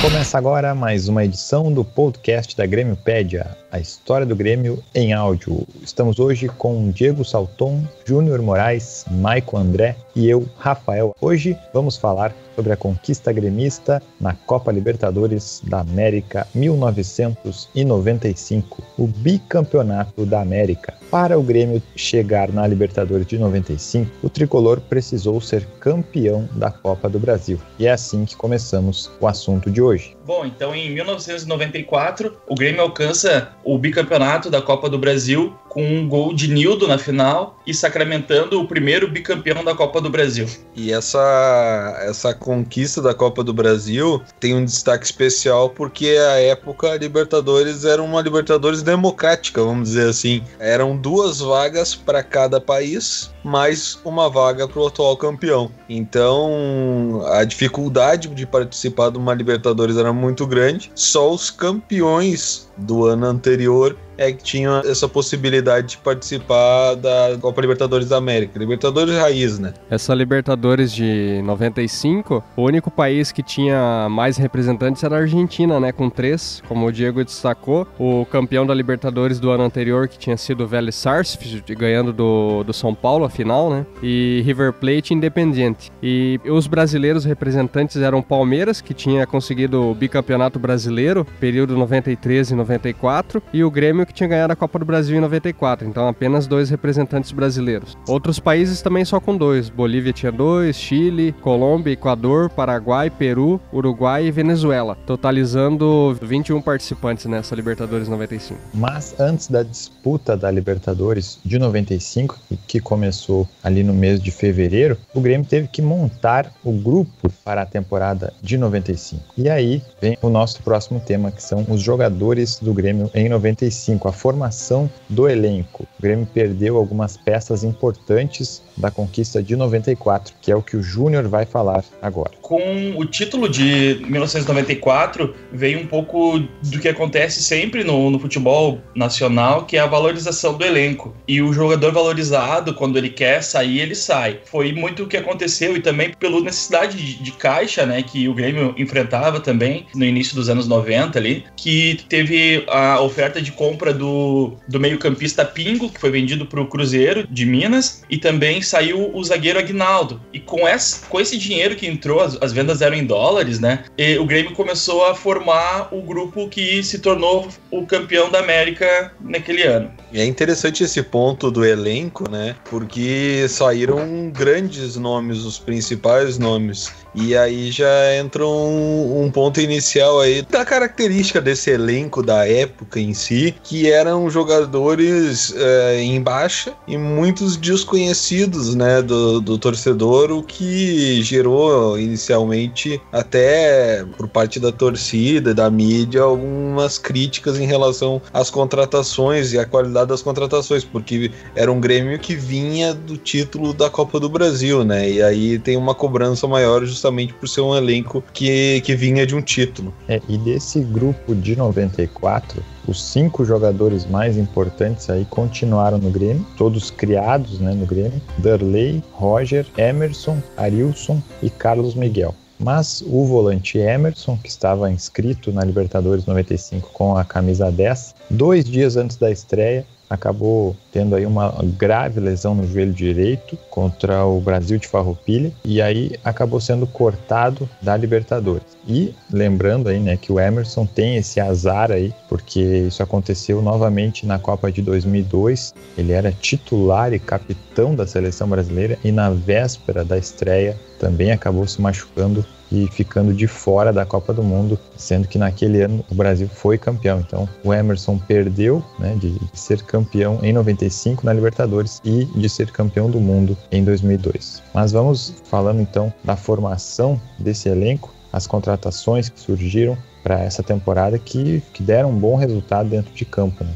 Começa agora mais uma edição do podcast da Grêmiopédia, a história do Grêmio em áudio. Estamos hoje com Diego Salton, Júnior Moraes, Maicon André e eu, Rafael. Hoje vamos falar sobre a conquista gremista na Copa Libertadores da América 1995, o bicampeonato da América. Para o Grêmio chegar na Libertadores de 95, o tricolor precisou ser campeão da Copa do Brasil. E é assim que começamos o assunto de hoje. Bom, então em 1994, o Grêmio alcança o bicampeonato da Copa do Brasil com um gol de Nildo na final e sacramentando o primeiro bicampeão da Copa do Brasil. E essa conquista da Copa do Brasil tem um destaque especial porque à época a Libertadores era uma Libertadores democrática, vamos dizer assim. Eram 2 vagas para cada país, mais uma vaga para o atual campeão. Então a dificuldade de participar de uma Libertadores era muito grande. Só os campeões do ano anterior que tinham essa possibilidade de participar da Copa Libertadores da América. Libertadores raiz, né? Essa Libertadores de 95, o único país que tinha mais representantes era a Argentina, né? Com 3, como o Diego destacou. O campeão da Libertadores do ano anterior, que tinha sido o Vélez Sarsfield, ganhando do São Paulo a final, né? E River Plate e Independiente. E os brasileiros representantes eram Palmeiras, que tinha conseguido o bicampeonato brasileiro, período 93 e 94, e o Grêmio, que tinha ganhado a Copa do Brasil em 94, então apenas 2 representantes brasileiros. Outros países também só com 2, Bolívia tinha 2, Chile, Colômbia, Equador, Paraguai, Peru, Uruguai e Venezuela, totalizando 21 participantes nessa Libertadores 95. Mas antes da disputa da Libertadores de 95, que começou ali no mês de fevereiro, o Grêmio teve que montar o grupo para a temporada de 95. E aí vem o nosso próximo tema, que são os jogadores do Grêmio em 95. A formação do elenco. O Grêmio perdeu algumas peças importantes da conquista de 94, que é o que o Júnior vai falar agora. Com o título de 1994, veio um pouco do que acontece sempre no futebol nacional, que é a valorização do elenco. E o jogador valorizado, quando ele quer sair, ele sai. Foi muito o que aconteceu e também pela necessidade de caixa, né, que o Grêmio enfrentava também no início dos anos 90 ali, que teve a oferta de compra do meio-campista Pingo, que foi vendido para o Cruzeiro de Minas, e também saiu o zagueiro Aguinaldo. E com esse dinheiro que entrou, as vendas eram em dólares, né? E o Grêmio começou a formar o grupo que se tornou o campeão da América naquele ano. E é interessante esse ponto do elenco, né? Porque saíram grandes nomes, os principais nomes. E aí já entra um ponto inicial aí da característica desse elenco da época em si, que eram jogadores em baixa e muitos desconhecidos, né, do torcedor, o que gerou inicialmente, até por parte da torcida, da mídia, algumas críticas em relação às contratações e à qualidade das contratações, porque era um Grêmio que vinha do título da Copa do Brasil, né, e aí tem uma cobrança maior justamente por ser um elenco que vinha de um título. E desse grupo de 94, os 5 jogadores mais importantes aí continuaram no Grêmio, todos criados, né, no Grêmio: Darley, Roger, Emerson, Arilson e Carlos Miguel. Mas o volante Emerson, que estava inscrito na Libertadores 95 com a camisa 10, 2 dias antes da estreia, acabou tendo aí uma grave lesão no joelho direito contra o Brasil de Farroupilha, e aí acabou sendo cortado da Libertadores. E lembrando aí, né, que o Emerson tem esse azar aí, porque isso aconteceu novamente na Copa de 2002, ele era titular e capitão da seleção brasileira, e na véspera da estreia também acabou se machucando e ficando de fora da Copa do Mundo, sendo que naquele ano o Brasil foi campeão. Então o Emerson perdeu, né, de ser campeão em 95 na Libertadores e de ser campeão do mundo em 2002. Mas vamos falando então da formação desse elenco, as contratações que surgiram para essa temporada que deram um bom resultado dentro de campo, né?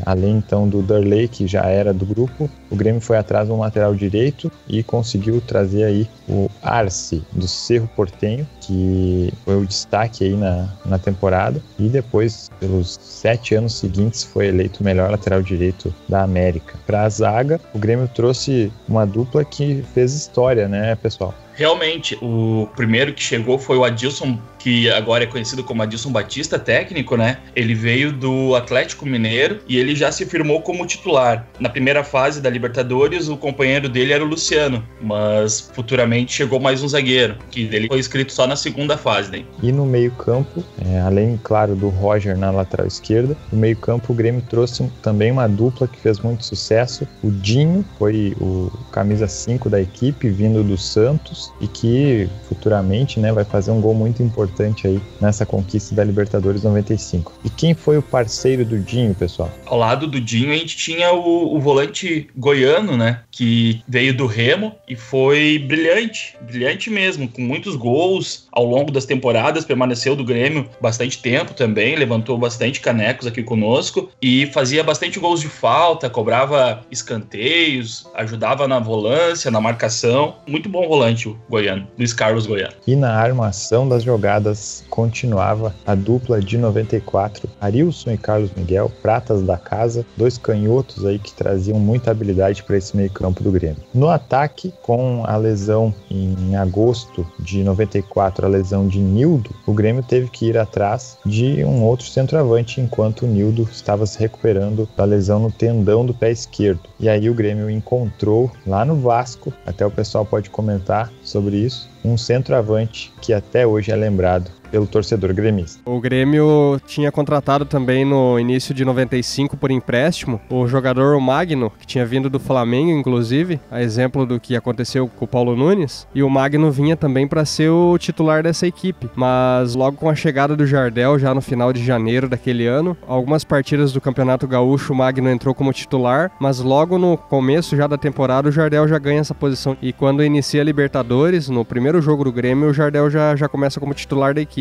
Além então do Darley, que já era do grupo, o Grêmio foi atrás do lateral direito e conseguiu trazer aí o Arce, do Cerro Porteño, que foi o destaque aí na temporada, e depois, pelos 7 anos seguintes, foi eleito o melhor lateral direito da América. Para a zaga, o Grêmio trouxe uma dupla que fez história, né, pessoal? Realmente, o primeiro que chegou foi o Adilson, que agora é conhecido como Adilson Batista, técnico, né? Ele veio do Atlético Mineiro e ele já se firmou como titular. Na primeira fase da Libertadores, o companheiro dele era o Luciano, mas futuramente chegou mais um zagueiro, que ele foi inscrito só na segunda fase, né? E no meio-campo, além, claro, do Roger na lateral esquerda, no meio-campo o Grêmio trouxe também uma dupla que fez muito sucesso. O Dinho foi o camisa 5 da equipe, vindo do Santos, e que futuramente, né, vai fazer um gol muito importante aí nessa conquista da Libertadores 95. E quem foi o parceiro do Dinho, pessoal? Ao lado do Dinho a gente tinha o volante goiano, né, que veio do Remo e foi brilhante mesmo, com muitos gols ao longo das temporadas, permaneceu do Grêmio bastante tempo também, levantou bastante canecos aqui conosco e fazia bastante gols de falta, cobrava escanteios, ajudava na volância, na marcação. Muito bom volante o goiano, Luiz Carlos Goiano. E na armação das jogadas continuava a dupla de 94, Arilson e Carlos Miguel, pratas da casa, dois canhotos aí que traziam muita habilidade para esse meio campo do Grêmio. No ataque, com a lesão em agosto de 94, a lesão de Nildo, o Grêmio teve que ir atrás de um outro centroavante, enquanto o Nildo estava se recuperando da lesão no tendão do pé esquerdo. E aí o Grêmio encontrou lá no Vasco, até o pessoal pode comentar sobre isso, um centroavante que até hoje é lembrado pelo torcedor gremista. O Grêmio tinha contratado também no início de 95 por empréstimo o jogador Magno, que tinha vindo do Flamengo, inclusive, a exemplo do que aconteceu com o Paulo Nunes, e o Magno vinha também para ser o titular dessa equipe. Mas logo com a chegada do Jardel, já no final de janeiro daquele ano, algumas partidas do Campeonato Gaúcho o Magno entrou como titular, mas logo no começo já da temporada o Jardel já ganha essa posição. E quando inicia a Libertadores, no primeiro jogo do Grêmio, o Jardel já começa como titular da equipe.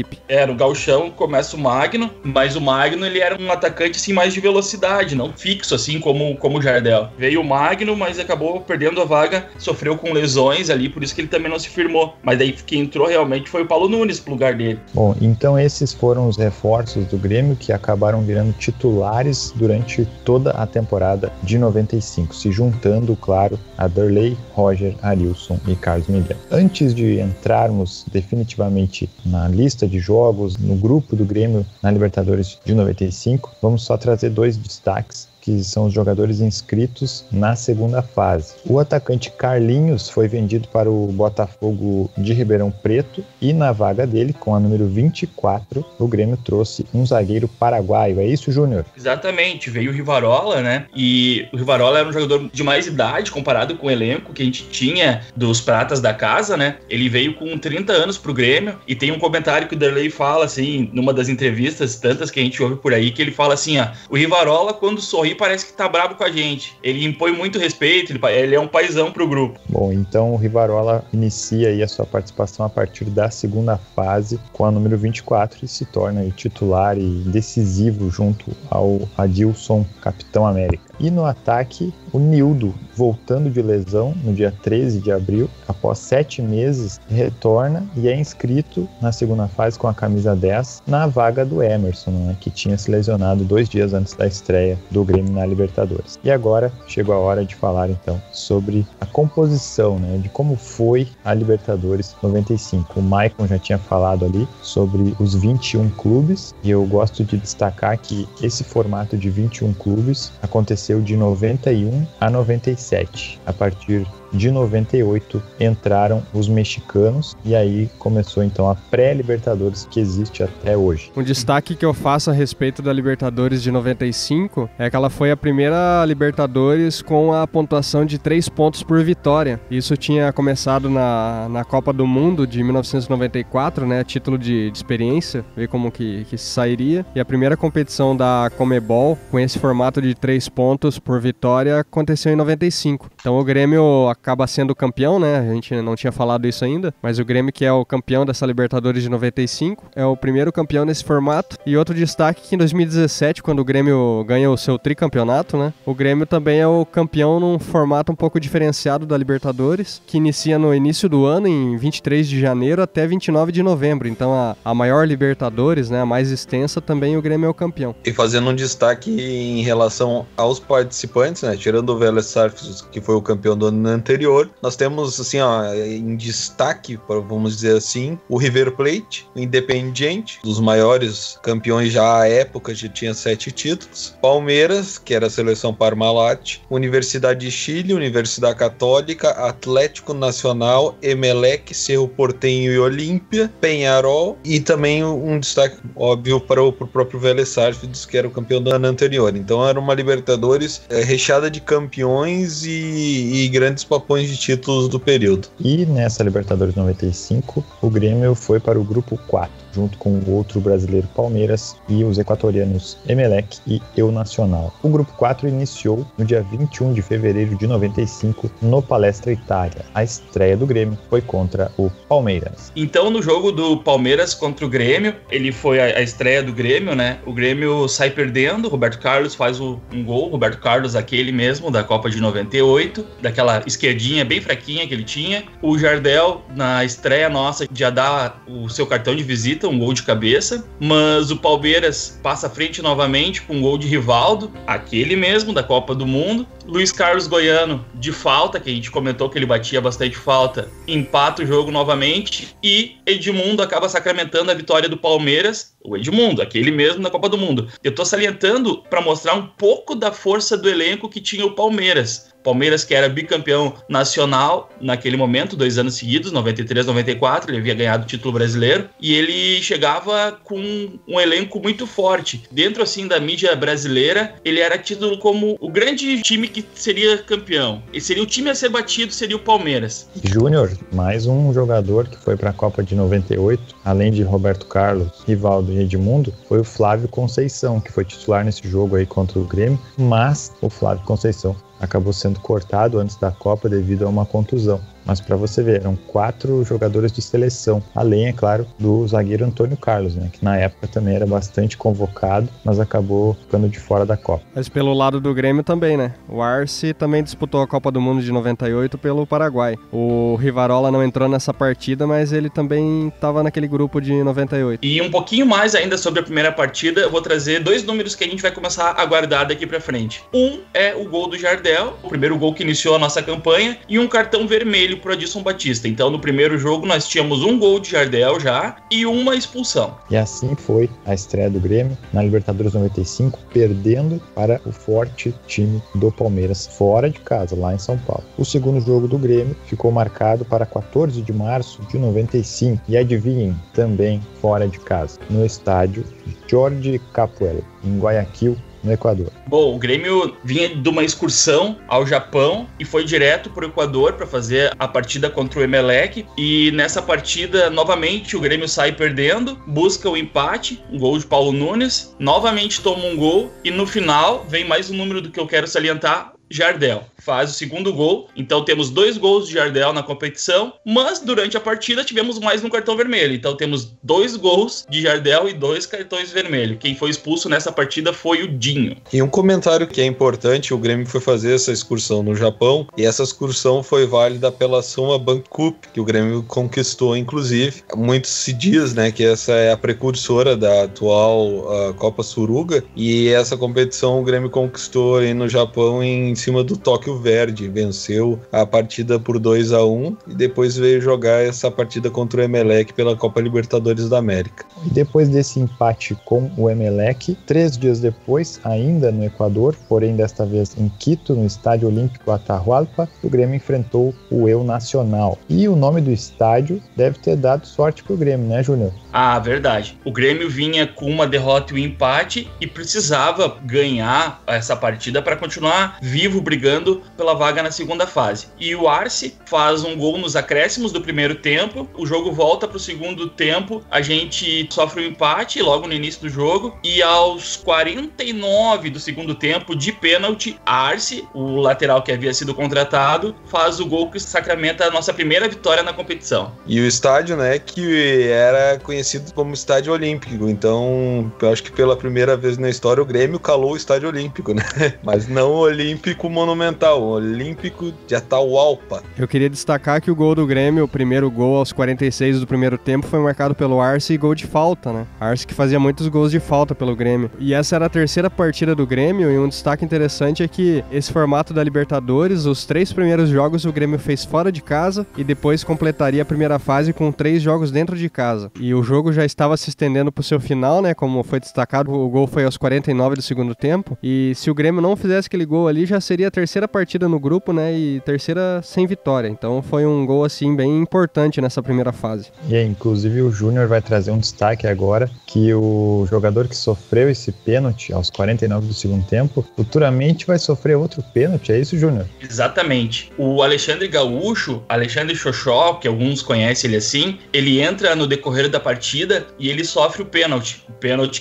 No gauchão começa o Magno, mas o Magno ele era um atacante assim mais de velocidade, não fixo assim como o Jardel. Veio o Magno, mas acabou perdendo a vaga, sofreu com lesões ali, por isso que ele também não se firmou. Mas daí quem entrou realmente foi o Paulo Nunes pro lugar dele. Bom, então esses foram os reforços do Grêmio que acabaram virando titulares durante toda a temporada de 95, se juntando, claro, a Derlei, Roger, Arilson e Carlos Miguel. Antes de entrarmos definitivamente na lista de jogos, no grupo do Grêmio na Libertadores de 95, vamos só trazer dois destaques, que são os jogadores inscritos na segunda fase. O atacante Carlinhos foi vendido para o Botafogo de Ribeirão Preto e na vaga dele, com a número 24, o Grêmio trouxe um zagueiro paraguaio. É isso, Júnior? Exatamente, veio o Rivarola, né? E o Rivarola era um jogador de mais idade comparado com o elenco que a gente tinha dos pratas da casa, né? Ele veio com 30 anos pro Grêmio e tem um comentário que o Derlei fala, assim, numa das entrevistas, tantas que a gente ouve por aí, que ele fala assim, o Rivarola, quando sorri, parece que tá bravo com a gente. Ele impõe muito respeito, ele é um paizão pro grupo. Bom, então o Rivarola inicia aí a sua participação a partir da segunda fase com a número 24 e se torna aí titular e decisivo junto ao Adilson, Capitão América. E no ataque, o Nildo, voltando de lesão no dia 13 de abril, após 7 meses, retorna e é inscrito na segunda fase com a camisa 10 na vaga do Emerson, né, que tinha se lesionado 2 dias antes da estreia do Grêmio na Libertadores. E agora chegou a hora de falar então sobre a composição, né, de como foi a Libertadores 95. O Maicon já tinha falado ali sobre os 21 clubes e eu gosto de destacar que esse formato de 21 clubes aconteceu de 91 a 97. A partir de 98 entraram os mexicanos e aí começou então a pré-Libertadores que existe até hoje. Um destaque que eu faço a respeito da Libertadores de 95 é que ela foi a primeira Libertadores com a pontuação de 3 pontos por vitória. Isso tinha começado na Copa do Mundo de 1994, né, título de experiência, ver como que sairia. E a primeira competição da Conmebol com esse formato de 3 pontos pontos por vitória aconteceu em 95. Então o Grêmio acaba sendo campeão, né? A gente não tinha falado isso ainda, mas o Grêmio, que é o campeão dessa Libertadores de 95, é o primeiro campeão nesse formato. E outro destaque que em 2017, quando o Grêmio ganha o seu tricampeonato, né? O Grêmio também é o campeão num formato um pouco diferenciado da Libertadores, que inicia no início do ano, em 23 de janeiro até 29 de novembro. Então a maior Libertadores, né? A mais extensa, também o Grêmio é o campeão. E fazendo um destaque em relação aos participantes, né? Tirando o Vélez Sarsfield, que foi o campeão do ano anterior, nós temos, assim, ó, em destaque, vamos dizer assim, o River Plate, o Independiente, dos maiores campeões já à época, já tinha 7 títulos. Palmeiras, que era a seleção Parmalat, Universidade de Chile, Universidade Católica, Atlético Nacional, Emelec, Cerro Porteño e Olímpia, Peñarol, e também um destaque óbvio para o próprio Vélez Sarsfield, que era o campeão do ano anterior. Então era uma Libertadores recheada de campeões e grandes papões de títulos do período. E nessa Libertadores 95, o Grêmio foi para o grupo 4, junto com o outro brasileiro Palmeiras e os equatorianos Emelec e Eu Nacional. O grupo 4 iniciou no dia 21 de fevereiro de 95 no Palestra Itália. A estreia do Grêmio foi contra o Palmeiras. Então, no jogo do Palmeiras contra o Grêmio, ele foi a estreia do Grêmio, né? O Grêmio sai perdendo, Roberto Carlos faz um gol, Roberto Carlos, aquele mesmo da Copa de 98, daquela esquerdinha bem fraquinha que ele tinha. O Jardel, na estreia nossa, já dá o seu cartão de visita, um gol de cabeça, mas o Palmeiras passa à frente novamente com um gol de Rivaldo, aquele mesmo da Copa do Mundo. Luiz Carlos Goiano, de falta, que a gente comentou que ele batia bastante falta, empata o jogo novamente, e Edmundo acaba sacramentando a vitória do Palmeiras. O Edmundo, aquele mesmo da Copa do Mundo. Eu tô salientando para mostrar um pouco da força do elenco que tinha o Palmeiras. Palmeiras, que era bicampeão nacional naquele momento, 2 anos seguidos, 93, 94, ele havia ganhado o título brasileiro, e ele chegava com um elenco muito forte. Dentro, assim, da mídia brasileira, ele era tido como o grande time que seria campeão. E seria o time a ser batido, seria o Palmeiras. Júnior, mais um jogador que foi para a Copa de 98, além de Roberto Carlos, Rivaldo e Edmundo, foi o Flávio Conceição, que foi titular nesse jogo aí contra o Grêmio, mas o Flávio Conceição acabou sendo cortado antes da Copa devido a uma contusão. Mas para você ver, eram 4 jogadores de seleção, além, é claro, do zagueiro Antônio Carlos, né, que na época também era bastante convocado, mas acabou ficando de fora da Copa. Mas pelo lado do Grêmio também, né? O Arce também disputou a Copa do Mundo de 98 pelo Paraguai. O Rivarola não entrou nessa partida, mas ele também estava naquele grupo de 98. E um pouquinho mais ainda sobre a primeira partida, eu vou trazer 2 números que a gente vai começar a guardar daqui para frente. Um é o gol do Jardel, o primeiro gol que iniciou a nossa campanha, e um cartão vermelho pro Adilson Batista. Então, no primeiro jogo, nós tínhamos um gol de Jardel já e uma expulsão. E assim foi a estreia do Grêmio na Libertadores 95, perdendo para o forte time do Palmeiras, fora de casa, lá em São Paulo. O segundo jogo do Grêmio ficou marcado para 14 de março de 95, e adivinhem, também fora de casa, no estádio Jorge Capuel, em Guayaquil, no Equador. Bom, o Grêmio vinha de uma excursão ao Japão e foi direto para o Equador para fazer a partida contra o Emelec, e nessa partida, novamente, o Grêmio sai perdendo, busca o empate, um gol de Paulo Nunes, novamente toma um gol, e no final vem mais um número do que eu quero salientar: Jardel faz o segundo gol. Então temos 2 gols de Jardel na competição, mas durante a partida tivemos mais um cartão vermelho. Então temos 2 gols de Jardel e 2 cartões vermelhos. Quem foi expulso nessa partida foi o Dinho. E um comentário que é importante: o Grêmio foi fazer essa excursão no Japão, e essa excursão foi válida pela Soma Bank Cup, que o Grêmio conquistou, inclusive. Muito se diz, né, que essa é a precursora da atual Copa Suruga, e essa competição o Grêmio conquistou aí no Japão em cima do Tóquio Verde, venceu a partida por 2-1 e depois veio jogar essa partida contra o Emelec pela Copa Libertadores da América. E depois desse empate com o Emelec, 3 dias depois, ainda no Equador, porém desta vez em Quito, no Estádio Olímpico Atahualpa, o Grêmio enfrentou o Eu Nacional. E o nome do estádio deve ter dado sorte pro Grêmio, né, Júnior? Ah, verdade. O Grêmio vinha com uma derrota e um empate e precisava ganhar essa partida para continuar vivo vivo, brigando pela vaga na segunda fase. E o Arce faz um gol nos acréscimos do primeiro tempo, o jogo volta para o segundo tempo, a gente sofre um empate logo no início do jogo, e aos 49 do segundo tempo, de pênalti, Arce, o lateral que havia sido contratado, faz o gol que sacramenta a nossa primeira vitória na competição. E o estádio, né, que era conhecido como Estádio Olímpico, então eu acho que pela primeira vez na história o Grêmio calou o Estádio Olímpico, né? Mas não o Olímpico Monumental, o Olímpico de Atahualpa. Eu queria destacar que o gol do Grêmio, o primeiro gol aos 46 do primeiro tempo, foi marcado pelo Arce e gol de falta, né? Arce que fazia muitos gols de falta pelo Grêmio. E essa era a terceira partida do Grêmio, e um destaque interessante é que esse formato da Libertadores, os 3 primeiros jogos o Grêmio fez fora de casa e depois completaria a primeira fase com 3 jogos dentro de casa. E o jogo já estava se estendendo pro seu final, né? Como foi destacado, o gol foi aos 49 do segundo tempo. E se o Grêmio não fizesse aquele gol ali, já seria a terceira partida no grupo, né? E terceira sem vitória. Então foi um gol, assim, bem importante nessa primeira fase. E aí, inclusive o Júnior vai trazer um destaque agora, que o jogador que sofreu esse pênalti aos 49 do segundo tempo, futuramente vai sofrer outro pênalti, é isso, Júnior? Exatamente. O Alexandre Gaúcho, Alexandre Xoxó, que alguns conhecem ele assim, ele entra no decorrer da partida e ele sofre o pênalti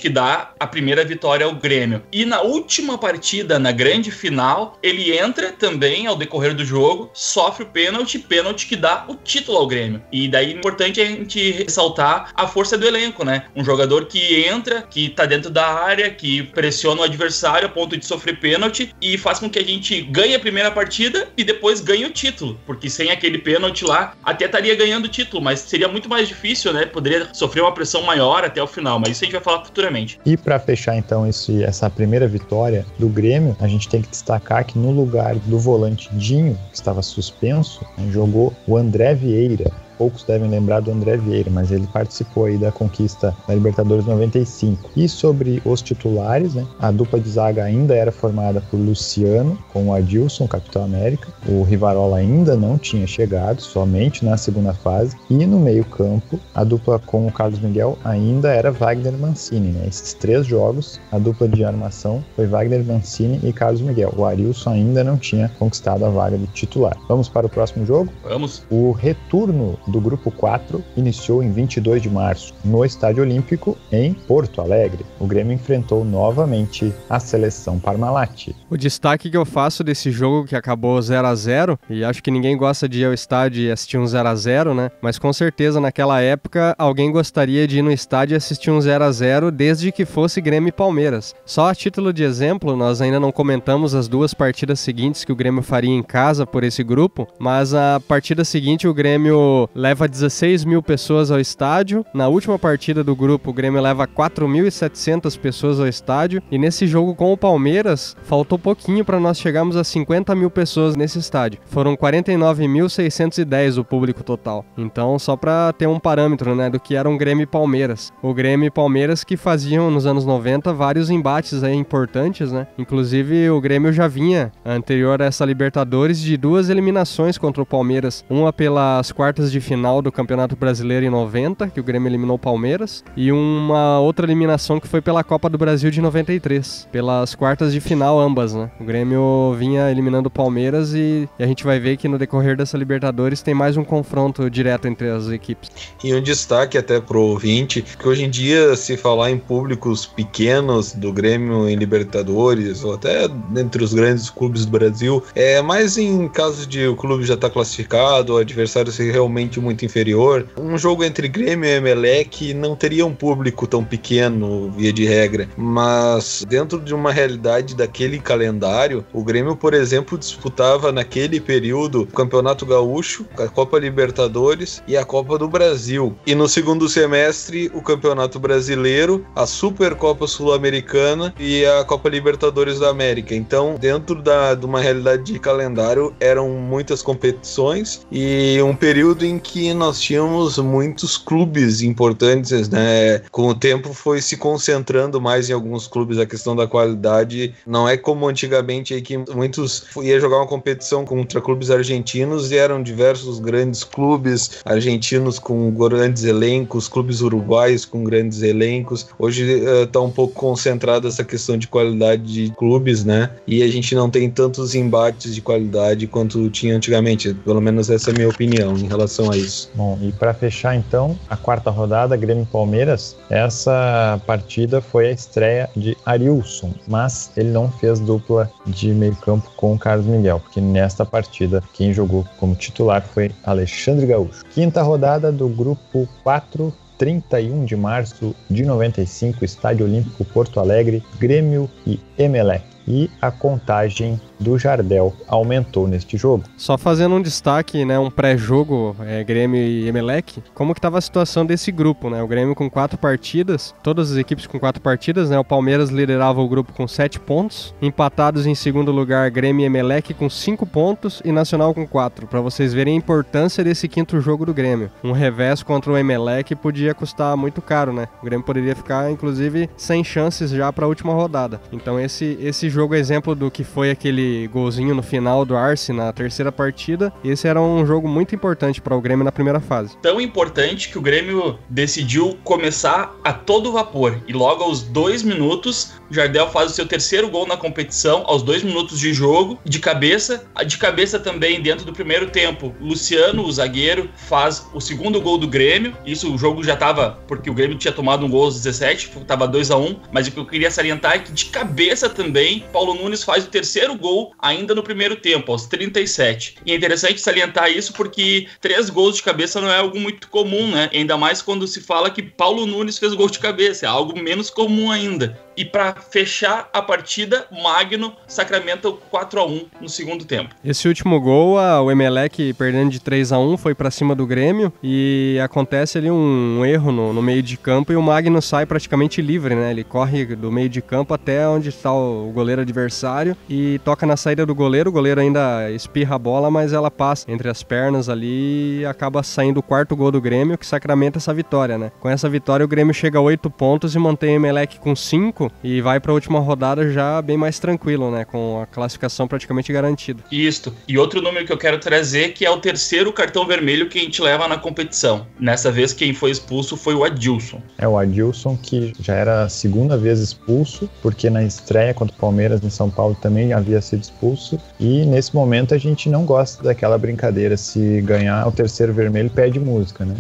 que dá a primeira vitória ao Grêmio. E na última partida, na grande final, ele entra também ao decorrer do jogo, sofre o pênalti que dá o título ao Grêmio. E daí é importante a gente ressaltar a força do elenco, né? Um jogador que entra, que tá dentro da área, que pressiona o adversário a ponto de sofrer pênalti e faz com que a gente ganhe a primeira partida e depois ganhe o título, porque sem aquele pênalti lá, até estaria ganhando o título, mas seria muito mais difícil, né? Poderia sofrer uma pressão maior até o final, mas isso a gente vai falar futuramente. E para fechar então essa primeira vitória do Grêmio, a gente tem que destacar que no lugar do volante Dinho, que estava suspenso, jogou o André Vieira. Poucos devem lembrar do André Vieira, mas ele participou aí da conquista da Libertadores 95. E sobre os titulares, né, a dupla de zaga ainda era formada por Luciano, com o Adilson, Capitão América. O Rivarola ainda não tinha chegado, somente na segunda fase. E no meio-campo, a dupla com o Carlos Miguel ainda era Wagner Mancini, né? Esses 3 jogos, a dupla de armação foi Wagner Mancini e Carlos Miguel. O Arilson ainda não tinha conquistado a vaga de titular. Vamos para o próximo jogo? Vamos. O retorno do Grupo 4 iniciou em 22 de março, no Estádio Olímpico, em Porto Alegre. O Grêmio enfrentou novamente a seleção Parmalat. O destaque que eu faço desse jogo que acabou 0-0, e acho que ninguém gosta de ir ao estádio e assistir um 0-0, né? Mas com certeza naquela época alguém gostaria de ir no estádio e assistir um 0-0 desde que fosse Grêmio e Palmeiras. Só a título de exemplo, nós ainda não comentamos as 2 partidas seguintes que o Grêmio faria em casa por esse grupo, mas a partida seguinte o Grêmio leva 16 mil pessoas ao estádio. Na última partida do grupo, o Grêmio leva 4.700 pessoas ao estádio. E nesse jogo com o Palmeiras, faltou pouquinho para nós chegarmos a 50 mil pessoas nesse estádio. Foram 49.610 o público total. Então, só para ter um parâmetro, né, do que era um Grêmio e Palmeiras. O Grêmio e Palmeiras que faziam, nos anos 90, vários embates aí importantes, né? Inclusive, o Grêmio já vinha, anterior a essa Libertadores, de 2 eliminações contra o Palmeiras. Uma pelas quartas de final do Campeonato Brasileiro em 90, que o Grêmio eliminou o Palmeiras, e uma outra eliminação que foi pela Copa do Brasil de 93, pelas quartas de final ambas, né? O Grêmio vinha eliminando o Palmeiras e a gente vai ver que no decorrer dessa Libertadores tem mais um confronto direto entre as equipes. E um destaque até pro ouvinte, que hoje em dia se falar em públicos pequenos do Grêmio em Libertadores, ou até entre os grandes clubes do Brasil, é mais em caso de o clube já estar classificado, o adversário ser realmente muito inferior. Um jogo entre Grêmio e Emelec não teria um público tão pequeno, via de regra, mas dentro de uma realidade daquele calendário, o Grêmio, por exemplo, disputava naquele período o Campeonato Gaúcho, a Copa Libertadores e a Copa do Brasil. E no segundo semestre, o Campeonato Brasileiro, a Supercopa Sul-Americana e a Copa Libertadores da América. Então, dentro de uma realidade de calendário, eram muitas competições e um período em que nós tínhamos muitos clubes importantes, né? Com o tempo foi se concentrando mais em alguns clubes a questão da qualidade. Não é como antigamente aí que muitos ia jogar uma competição contra clubes argentinos e eram diversos grandes clubes argentinos com grandes elencos, clubes uruguaios com grandes elencos. Hoje está um pouco concentrada essa questão de qualidade de clubes, né? E a gente não tem tantos embates de qualidade quanto tinha antigamente. Pelo menos essa é a minha opinião em relação a isso. Bom, e para fechar então, a quarta rodada, Grêmio e Palmeiras, essa partida foi a estreia de Arilson, mas ele não fez dupla de meio campo com o Carlos Miguel, porque nesta partida quem jogou como titular foi Alexandre Gaúcho. Quinta rodada do grupo 4, 31 de março de 95, Estádio Olímpico Porto Alegre, Grêmio e Emelec. E a contagem do Jardel aumentou neste jogo. Só fazendo um destaque, né, um pré-jogo, Grêmio e Emelec, como que estava a situação desse grupo, né? O Grêmio com 4 partidas, todas as equipes com 4 partidas, né? O Palmeiras liderava o grupo com 7 pontos, empatados em segundo lugar Grêmio e Emelec com 5 pontos e Nacional com 4, para vocês verem a importância desse quinto jogo do Grêmio. Um revés contra o Emelec podia custar muito caro, né? O Grêmio poderia ficar, inclusive, sem chances já para a última rodada. Então esse jogo é exemplo do que foi aquele golzinho no final do Arce na terceira partida. Esse era um jogo muito importante para o Grêmio na primeira fase. Tão importante que o Grêmio decidiu começar a todo vapor. E logo aos 2 minutos, o Jardel faz o seu terceiro gol na competição, aos 2 minutos de jogo, de cabeça. De cabeça também, dentro do primeiro tempo, Luciano, o zagueiro, faz o segundo gol do Grêmio. Isso o jogo já estava, porque o Grêmio tinha tomado um gol aos 17, estava 2-1. Mas o que eu queria salientar é que de cabeça também, Paulo Nunes faz o terceiro gol ainda no primeiro tempo, aos 37. E é interessante salientar isso porque 3 gols de cabeça não é algo muito comum, né? Ainda mais quando se fala que Paulo Nunes fez gol de cabeça, é algo menos comum ainda. E para fechar a partida, Magno sacramenta o 4-1 no segundo tempo. Esse último gol, o Emelec perdendo de 3-1, foi para cima do Grêmio e acontece ali um erro no meio de campo e o Magno sai praticamente livre, né? Ele corre do meio de campo até onde está o goleiro adversário e toca na saída do goleiro. O goleiro ainda espirra a bola, mas ela passa entre as pernas ali e acaba saindo o 4º gol do Grêmio, que sacramenta essa vitória, né? Com essa vitória, o Grêmio chega a 8 pontos e mantém o Emelec com 5 e vai para a última rodada já bem mais tranquilo, né? Com a classificação praticamente garantida. Isso. E outro número que eu quero trazer, que é o terceiro cartão vermelho que a gente leva na competição. Nessa vez, quem foi expulso foi o Adilson. O Adilson, que já era a segunda vez expulso, porque na estreia contra o Palmeiras em São Paulo também havia sido expulso. E nesse momento a gente não gosta daquela brincadeira. Se ganhar o terceiro vermelho, pede música, né?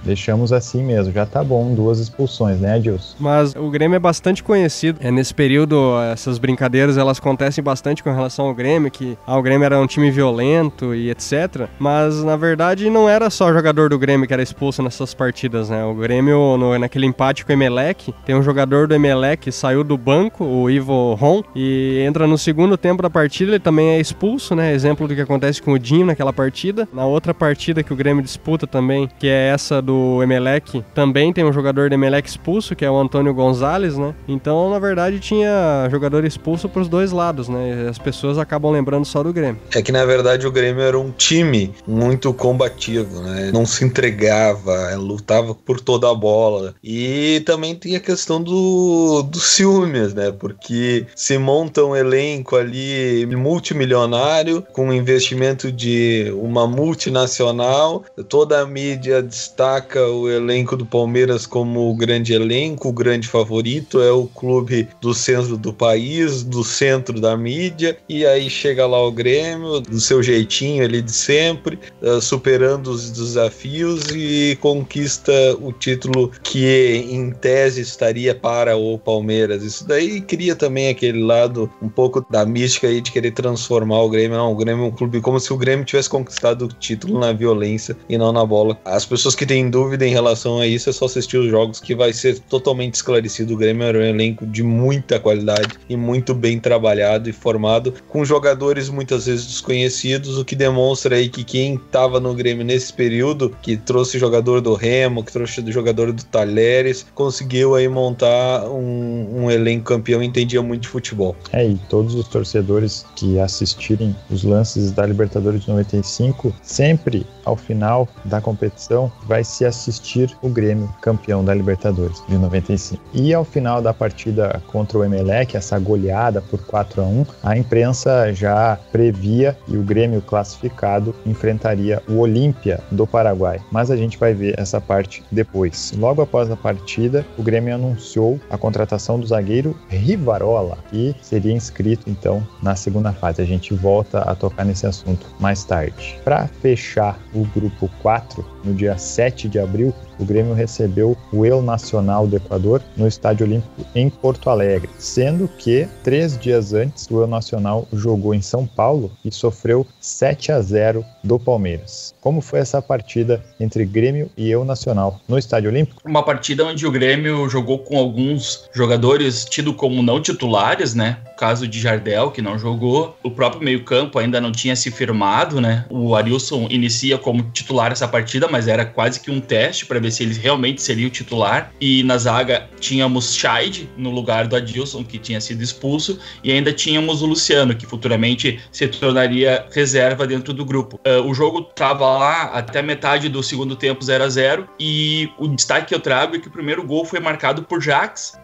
Deixamos assim mesmo, já tá bom, 2 expulsões, né, Adilson? Mas o Grêmio é bastante conhecido. Nesse período, essas brincadeiras, elas acontecem bastante com relação ao Grêmio, que o Grêmio era um time violento e etc. Mas, na verdade, não era só jogador do Grêmio que era expulso nessas partidas, né? O Grêmio, naquele empate com o Emelec, tem um jogador do Emelec que saiu do banco, o Ivo Ron, e entra no segundo tempo da partida, ele também é expulso, né? Exemplo do que acontece com o Dinho naquela partida. Na outra partida que o Grêmio disputa também, que é essa do Emelec, também tem um jogador do Emelec expulso, que é o Antônio Gonzalez, né? Então, na verdade, tinha jogador expulso pros 2 lados, né? E as pessoas acabam lembrando só do Grêmio. É que, na verdade, o Grêmio era um time muito combativo, né? Não se entregava, lutava por toda a bola. E também tem a questão dos ciúmes, né? Porque se monta um elenco ali multimilionário, com um investimento de uma multinacional, toda a mídia destaca o elenco do Palmeiras como o grande elenco, o grande favorito, é o clube do centro do país, do centro da mídia, e aí chega lá o Grêmio, do seu jeitinho ali de sempre, superando os desafios e conquista o título que em tese estaria para o Palmeiras. Isso daí cria também aquele lado um pouco da mística aí de querer transformar o Grêmio. Não, o Grêmio é um clube como se o Grêmio tivesse conquistado o título na violência e não na bola. As pessoas que têm tem dúvida em relação a isso, é só assistir os jogos que vai ser totalmente esclarecido. O Grêmio era um elenco de muita qualidade e muito bem trabalhado e formado, com jogadores muitas vezes desconhecidos, o que demonstra aí que quem estava no Grêmio nesse período, que trouxe jogador do Remo, que trouxe jogador do Talheres, conseguiu aí montar um elenco campeão e entendia muito de futebol. E todos os torcedores que assistirem os lances da Libertadores de 95, sempre ao final da competição vai se assistir o Grêmio campeão da Libertadores de 95. E ao final da partida contra o Emelec, essa goleada por 4-1, a imprensa já previa e o Grêmio classificado enfrentaria o Olímpia do Paraguai. Mas a gente vai ver essa parte depois. Logo após a partida, o Grêmio anunciou a contratação do zagueiro Rivarola, que seria inscrito então na segunda fase. A gente volta a tocar nesse assunto mais tarde. Para fechar o grupo 4, no dia 7 de abril, o Grêmio recebeu o El Nacional do Equador no Estádio Olímpico em Porto Alegre, sendo que 3 dias antes o El Nacional jogou em São Paulo e sofreu 7-0 do Palmeiras. Como foi essa partida entre Grêmio e El Nacional no Estádio Olímpico? Uma partida onde o Grêmio jogou com alguns jogadores tidos como não titulares, né? O caso de Jardel, que não jogou. O próprio meio-campo ainda não tinha se firmado, né? O Arilson inicia como titular essa partida, mas era quase que um teste para ver se ele realmente seria o titular. E na zaga tínhamos Scheid no lugar do Adilson, que tinha sido expulso, e ainda tínhamos o Luciano, que futuramente se tornaria reserva dentro do grupo. O jogo estava lá até metade do segundo tempo 0-0, e o destaque que eu trago é que o primeiro gol foi marcado por Jax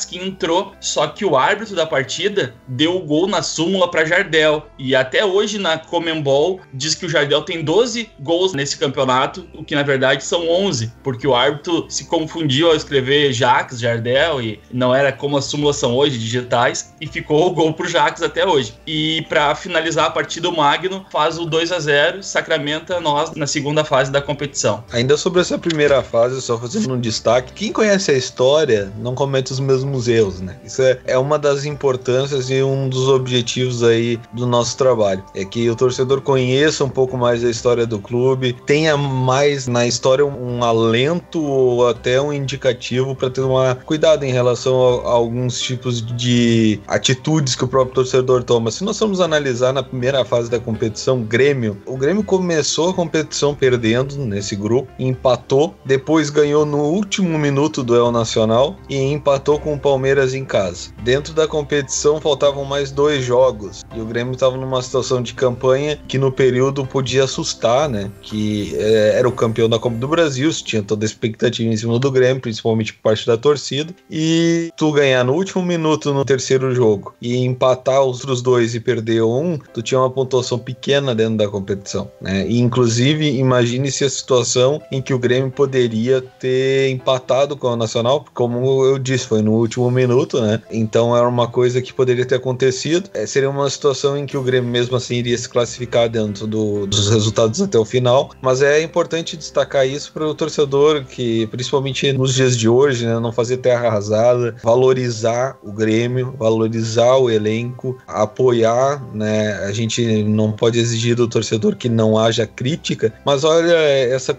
que entrou, só que o árbitro da partida deu o gol na súmula para Jardel, e até hoje na Conmebol diz que o Jardel tem 12 gols nesse campeonato, o que na verdade são 11, porque o árbitro se confundiu ao escrever Jardel, e não era como as súmulas são hoje, digitais, e ficou o gol pro Jax até hoje. E para finalizar a partida, o Magno faz o 2-0, sacramenta nós na segunda fase da competição. Ainda sobre essa primeira fase, só fazendo um destaque, quem conhece a história não comete os mesmos erros, né? Isso é uma das importâncias e um dos objetivos aí do nosso trabalho, é que o torcedor conheça um pouco mais a história do clube, tenha mais na história um alento ou até um indicativo para ter cuidado em relação a alguns tipos de atitudes que o próprio torcedor toma. Se nós formos analisar na primeira fase da competição, o Grêmio começou a competição perdendo nesse grupo, empatou, depois ganhou no último minuto do El Nacional e empatou com o Palmeiras em casa. Dentro da competição faltavam mais 2 jogos e o Grêmio estava numa situação de campanha que no período podia assustar, né? Que era o campeão da Copa do Brasil, tinha toda a expectativa em cima do Grêmio, principalmente por parte da torcida, e tu ganhar no último minuto no terceiro jogo e empatar os outros 2 e perder um, tu tinha uma pontuação pequena dentro da competição, né? E inclusive imagine-se a situação em que o Grêmio poderia ter empatado com o Nacional, como eu disse, foi no último minuto, né? Então era uma coisa que poderia ter acontecido. Seria uma situação em que o Grêmio mesmo assim iria se classificar dentro dos resultados até o final, mas é importante destacar isso para o torcedor, que principalmente nos dias de hoje, né, não fazer terra arrasada, valorizar o Grêmio, valorizar o elenco, apoiar, né? A gente não pode exigir do torcedor que não haja crítica, mas olha,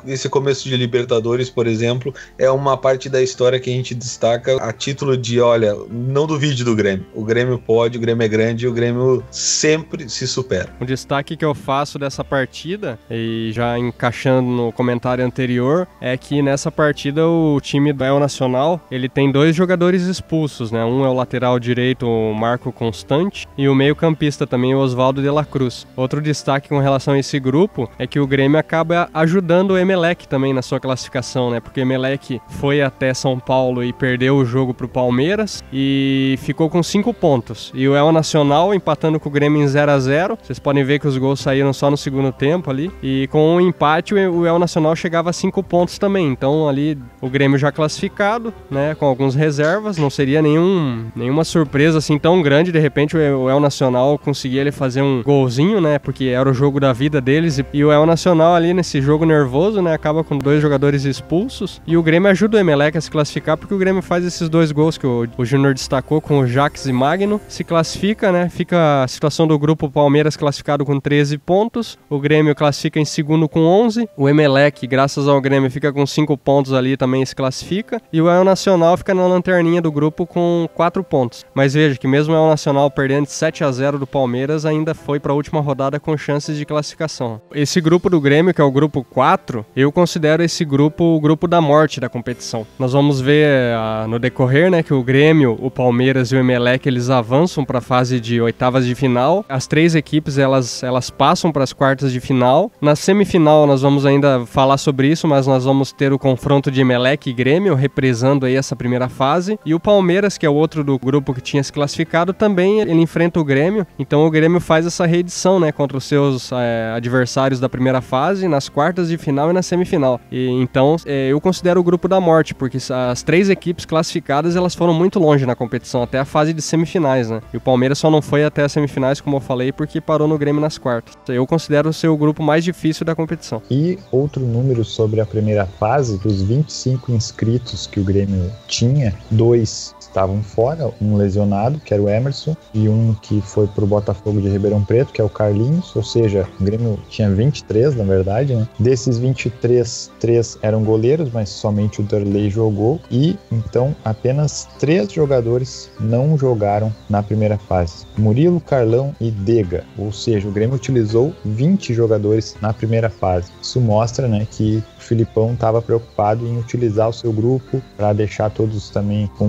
esse começo de Libertadores, por exemplo, é uma parte da história que a gente destaca a título de, olha, não duvide do Grêmio. O Grêmio pode, o Grêmio é grande e o Grêmio sempre se supera. O destaque que eu faço dessa partida, e já encaixando no comentário anterior, é que nessa partida o time do El Nacional, ele tem 2 jogadores expulsos, né? Um é o lateral direito, o Marco Constante, e o meio-campista também, o Oswaldo de la Cruz. Outro destaque com relação a esse grupo é que o Grêmio acaba ajudando o Emelec também na sua classificação, né? Porque o Emelec foi até São Paulo e perdeu o jogo pro Palmeiras e ficou com 5 pontos. E o El Nacional empatando com o Grêmio em 0-0. Vocês podem ver que os gols saíram só no segundo tempo ali. E com um empate o El Nacional chegava a 5 pontos também. Então ali o Grêmio já classificado, né? com alguns reservas, não seria nenhuma surpresa assim tão grande, de repente o El Nacional conseguia ele fazer um golzinho, né, porque era o jogo da vida deles, e o El Nacional ali nesse jogo nervoso, né, acaba com 2 jogadores expulsos, e o Grêmio ajuda o Emelec a se classificar, porque o Grêmio faz esses 2 gols que o Júnior destacou com o Jax e Magno, se classifica, né, fica a situação do grupo Palmeiras classificado com 13 pontos, o Grêmio classifica em segundo com 11, o Emelec, graças ao Grêmio, fica com 5 pontos ali, também se classifica, e o El Nacional fica na lanterninha do grupo com 4 pontos. Mas veja que mesmo o El Nacional perdendo de 7-0 do Palmeiras, ainda foi para a última rodada com chances de classificação. Esse grupo do Grêmio, que é o grupo 4, eu considero esse grupo o grupo da morte da competição. Nós vamos ver no decorrer, né, que o Grêmio, o Palmeiras e o Emelec, eles avançam para a fase de oitavas de final. As 3 equipes, elas passam para as quartas de final. Na semifinal, nós vamos ainda falar sobre isso, mas nós vamos ter o confronto de Emelec e Grêmio, represando aí essa primeira fase. E o Palmeiras, que é o outro do grupo que tinha se classificado, também ele enfrenta o Grêmio. Então o Grêmio faz essa reedição, né, contra os seus adversários da primeira fase, nas quartas de final e na semifinal. E então eu considero o grupo da morte, porque as 3 equipes classificadas, elas foram muito longe na competição, até a fase de semifinais, né? E o Palmeiras só não foi até as semifinais, como eu falei, porque parou no Grêmio nas quartas. Eu considero ser o grupo mais difícil da competição. E outro número sobre a primeira fase, dos 25 inscritos que o Grêmio tinha, 2 estavam fora, um lesionado, que era o Emerson, e um que foi pro Botafogo de Ribeirão Preto, que é o Carlinhos, ou seja, o Grêmio tinha 23, na verdade, né? Desses 23, 3 eram goleiros, mas somente o Darley jogou, e então apenas 3 jogadores não jogaram na primeira fase: Murilo, Carlão e Dega, ou seja, o Grêmio utilizou 20 jogadores na primeira fase. Isso mostra, né, que o Filipão estava preocupado em utilizar o seu grupo para deixar todos também com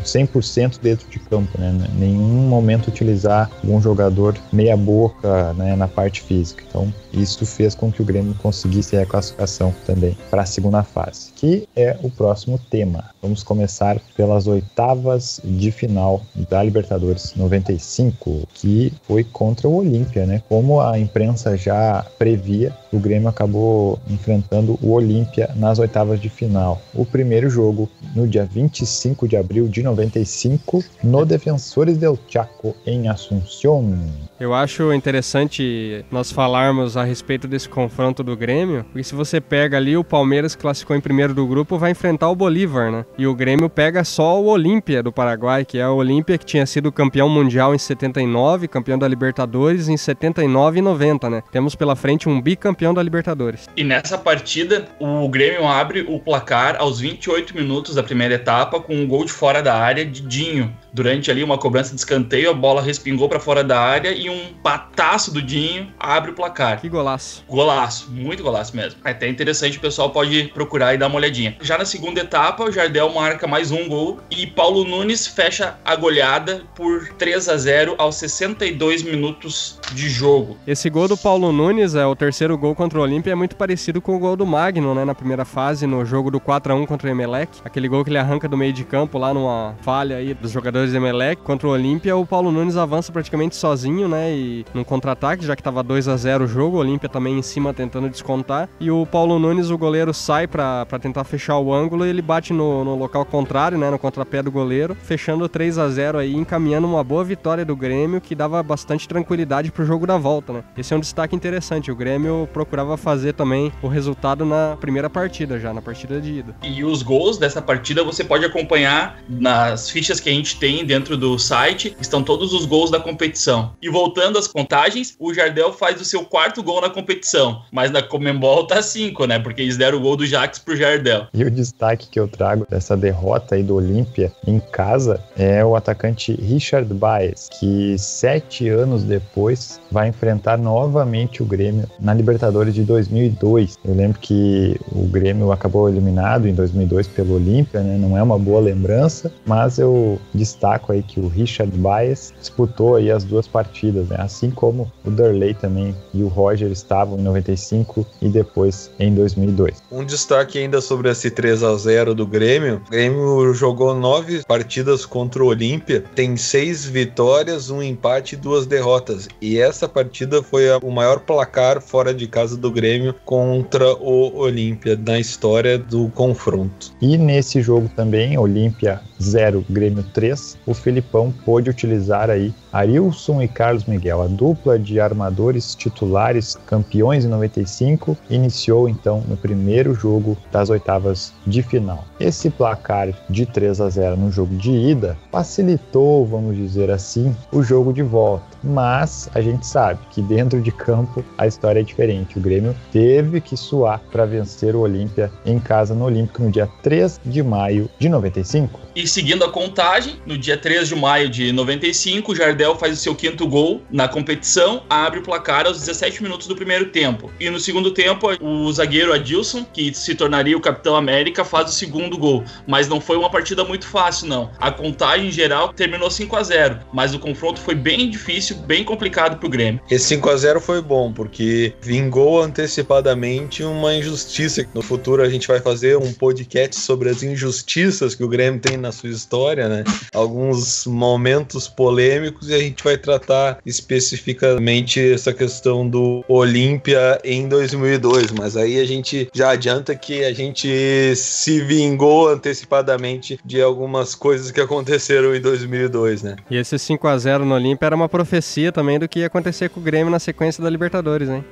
100% dentro de campo, né? Nenhum momento utilizar um jogador meia boca, né, na parte física. Então isso fez com que o Grêmio conseguisse a classificação também para a segunda fase, que é o próximo tema. Vamos começar pelas oitavas de final da Libertadores 95, que foi contra o Olímpia, né? Como a imprensa já previa, o Grêmio acabou enfrentando o Olímpia nas oitavas de final. O primeiro jogo no dia 25 de abril de 95, no Defensores del Chaco, em Asunción. Eu acho interessante nós falarmos a respeito desse confronto do Grêmio, porque se você pega ali, o Palmeiras classificou em primeiro do grupo, vai enfrentar o Bolívar, né? E o Grêmio pega só o Olímpia do Paraguai, que é o Olímpia que tinha sido campeão mundial em 79, campeão da Libertadores em 79 e 90, né? Temos pela frente um bicampeão da Libertadores. E nessa partida, o Grêmio abre o placar aos 28 minutos da primeira etapa com um gol de fora da área de Dinho. Durante ali uma cobrança de escanteio, a bola respingou para fora da área e um pataço do Dinho abre o placar. Que golaço. Golaço, muito golaço mesmo. É até interessante, o pessoal pode procurar e dar uma olhadinha. Já na segunda etapa, o Jardel marca mais um gol e Paulo Nunes fecha a goleada por 3-0 aos 62 minutos de jogo. Esse gol do Paulo Nunes, o terceiro gol contra o Olímpia, é muito parecido com o gol do Magno, né, na primeira fase, no jogo do 4-1 contra o Emelec. Aquele gol que ele arranca do meio de campo lá numa falha aí dos jogadores do Emelec. Contra o Olímpia, o Paulo Nunes avança praticamente sozinho, né, e num contra-ataque, já que tava 2-0 o jogo, o Olímpia também em cima tentando descontar, e o Paulo Nunes, o goleiro, sai pra tentar fechar o ângulo e ele bate no local contrário, né, no contrapé do goleiro, fechando 3-0 aí, encaminhando uma boa vitória do Grêmio, que dava bastante tranquilidade pro jogo da volta, né. Esse é um destaque interessante, o Grêmio procurava fazer também o resultado na primeira partida já, na partida de ida. E os gols dessa partida você pode acompanhar nas fichas que a gente tem dentro do site, estão todos os gols da competição. E voltando às contagens, o Jardel faz o seu 4º gol na competição, mas na Conmebol tá 5, né, porque eles deram o gol do Jax pro Jardel. E o destaque que eu trago dessa derrota aí do Olímpia em casa é o atacante Richard Baez, que 7 anos depois vai enfrentar novamente o Grêmio na Libertadores de 2002. Eu lembro que o Grêmio acabou eliminado em 2002 pelo Olímpia, né? Não é uma boa lembrança, mas eu destaco aí que o Richard Baez disputou aí as duas partidas, né? Assim como o Durley também e o Roger estavam em 95 e depois em 2002. Um destaque ainda sobre esse 3-0 do Grêmio. O Grêmio jogou 9 partidas contra o Olímpia, tem 6 vitórias, 1 empate e 2 derrotas. E essa partida foi o maior placar fora de casa do Grêmio contra o Olímpia na história do confronto. E nesse jogo também, Olímpia 0, Grêmio 3, o Felipão pôde utilizar aí Arilson e Carlos Miguel, a dupla de armadores titulares campeões em 95, iniciou então no primeiro jogo das oitavas de final. Esse placar de 3-0 no jogo de ida facilitou, vamos dizer assim, o jogo de volta, mas a gente sabe que dentro de campo a história é diferente. O Grêmio teve que suar para vencer o Olímpia em casa no Olímpico no dia 3 de maio de 95. E seguindo a contagem, no dia 3 de maio de 95, o Jardel faz o seu 5º gol na competição, abre o placar aos 17 minutos do primeiro tempo. E no segundo tempo, o zagueiro Adilson, que se tornaria o Capitão América, faz o 2º gol. Mas não foi uma partida muito fácil, não. A contagem geral terminou 5-0, mas o confronto foi bem difícil, bem complicado pro Grêmio. Esse 5-0 foi bom, porque vingou antecipadamente uma injustiça. No futuro a gente vai fazer um podcast sobre as injustiças que o Grêmio tem na sua história, né? Alguns momentos polêmicos, e a gente vai tratar especificamente essa questão do Olímpia em 2002, mas aí a gente já adianta que a gente se vingou antecipadamente de algumas coisas que aconteceram em 2002, né? E esse 5-0 no Olímpia era uma profecia também do que ia acontecer com o Grêmio na sequência da Libertadores, hein?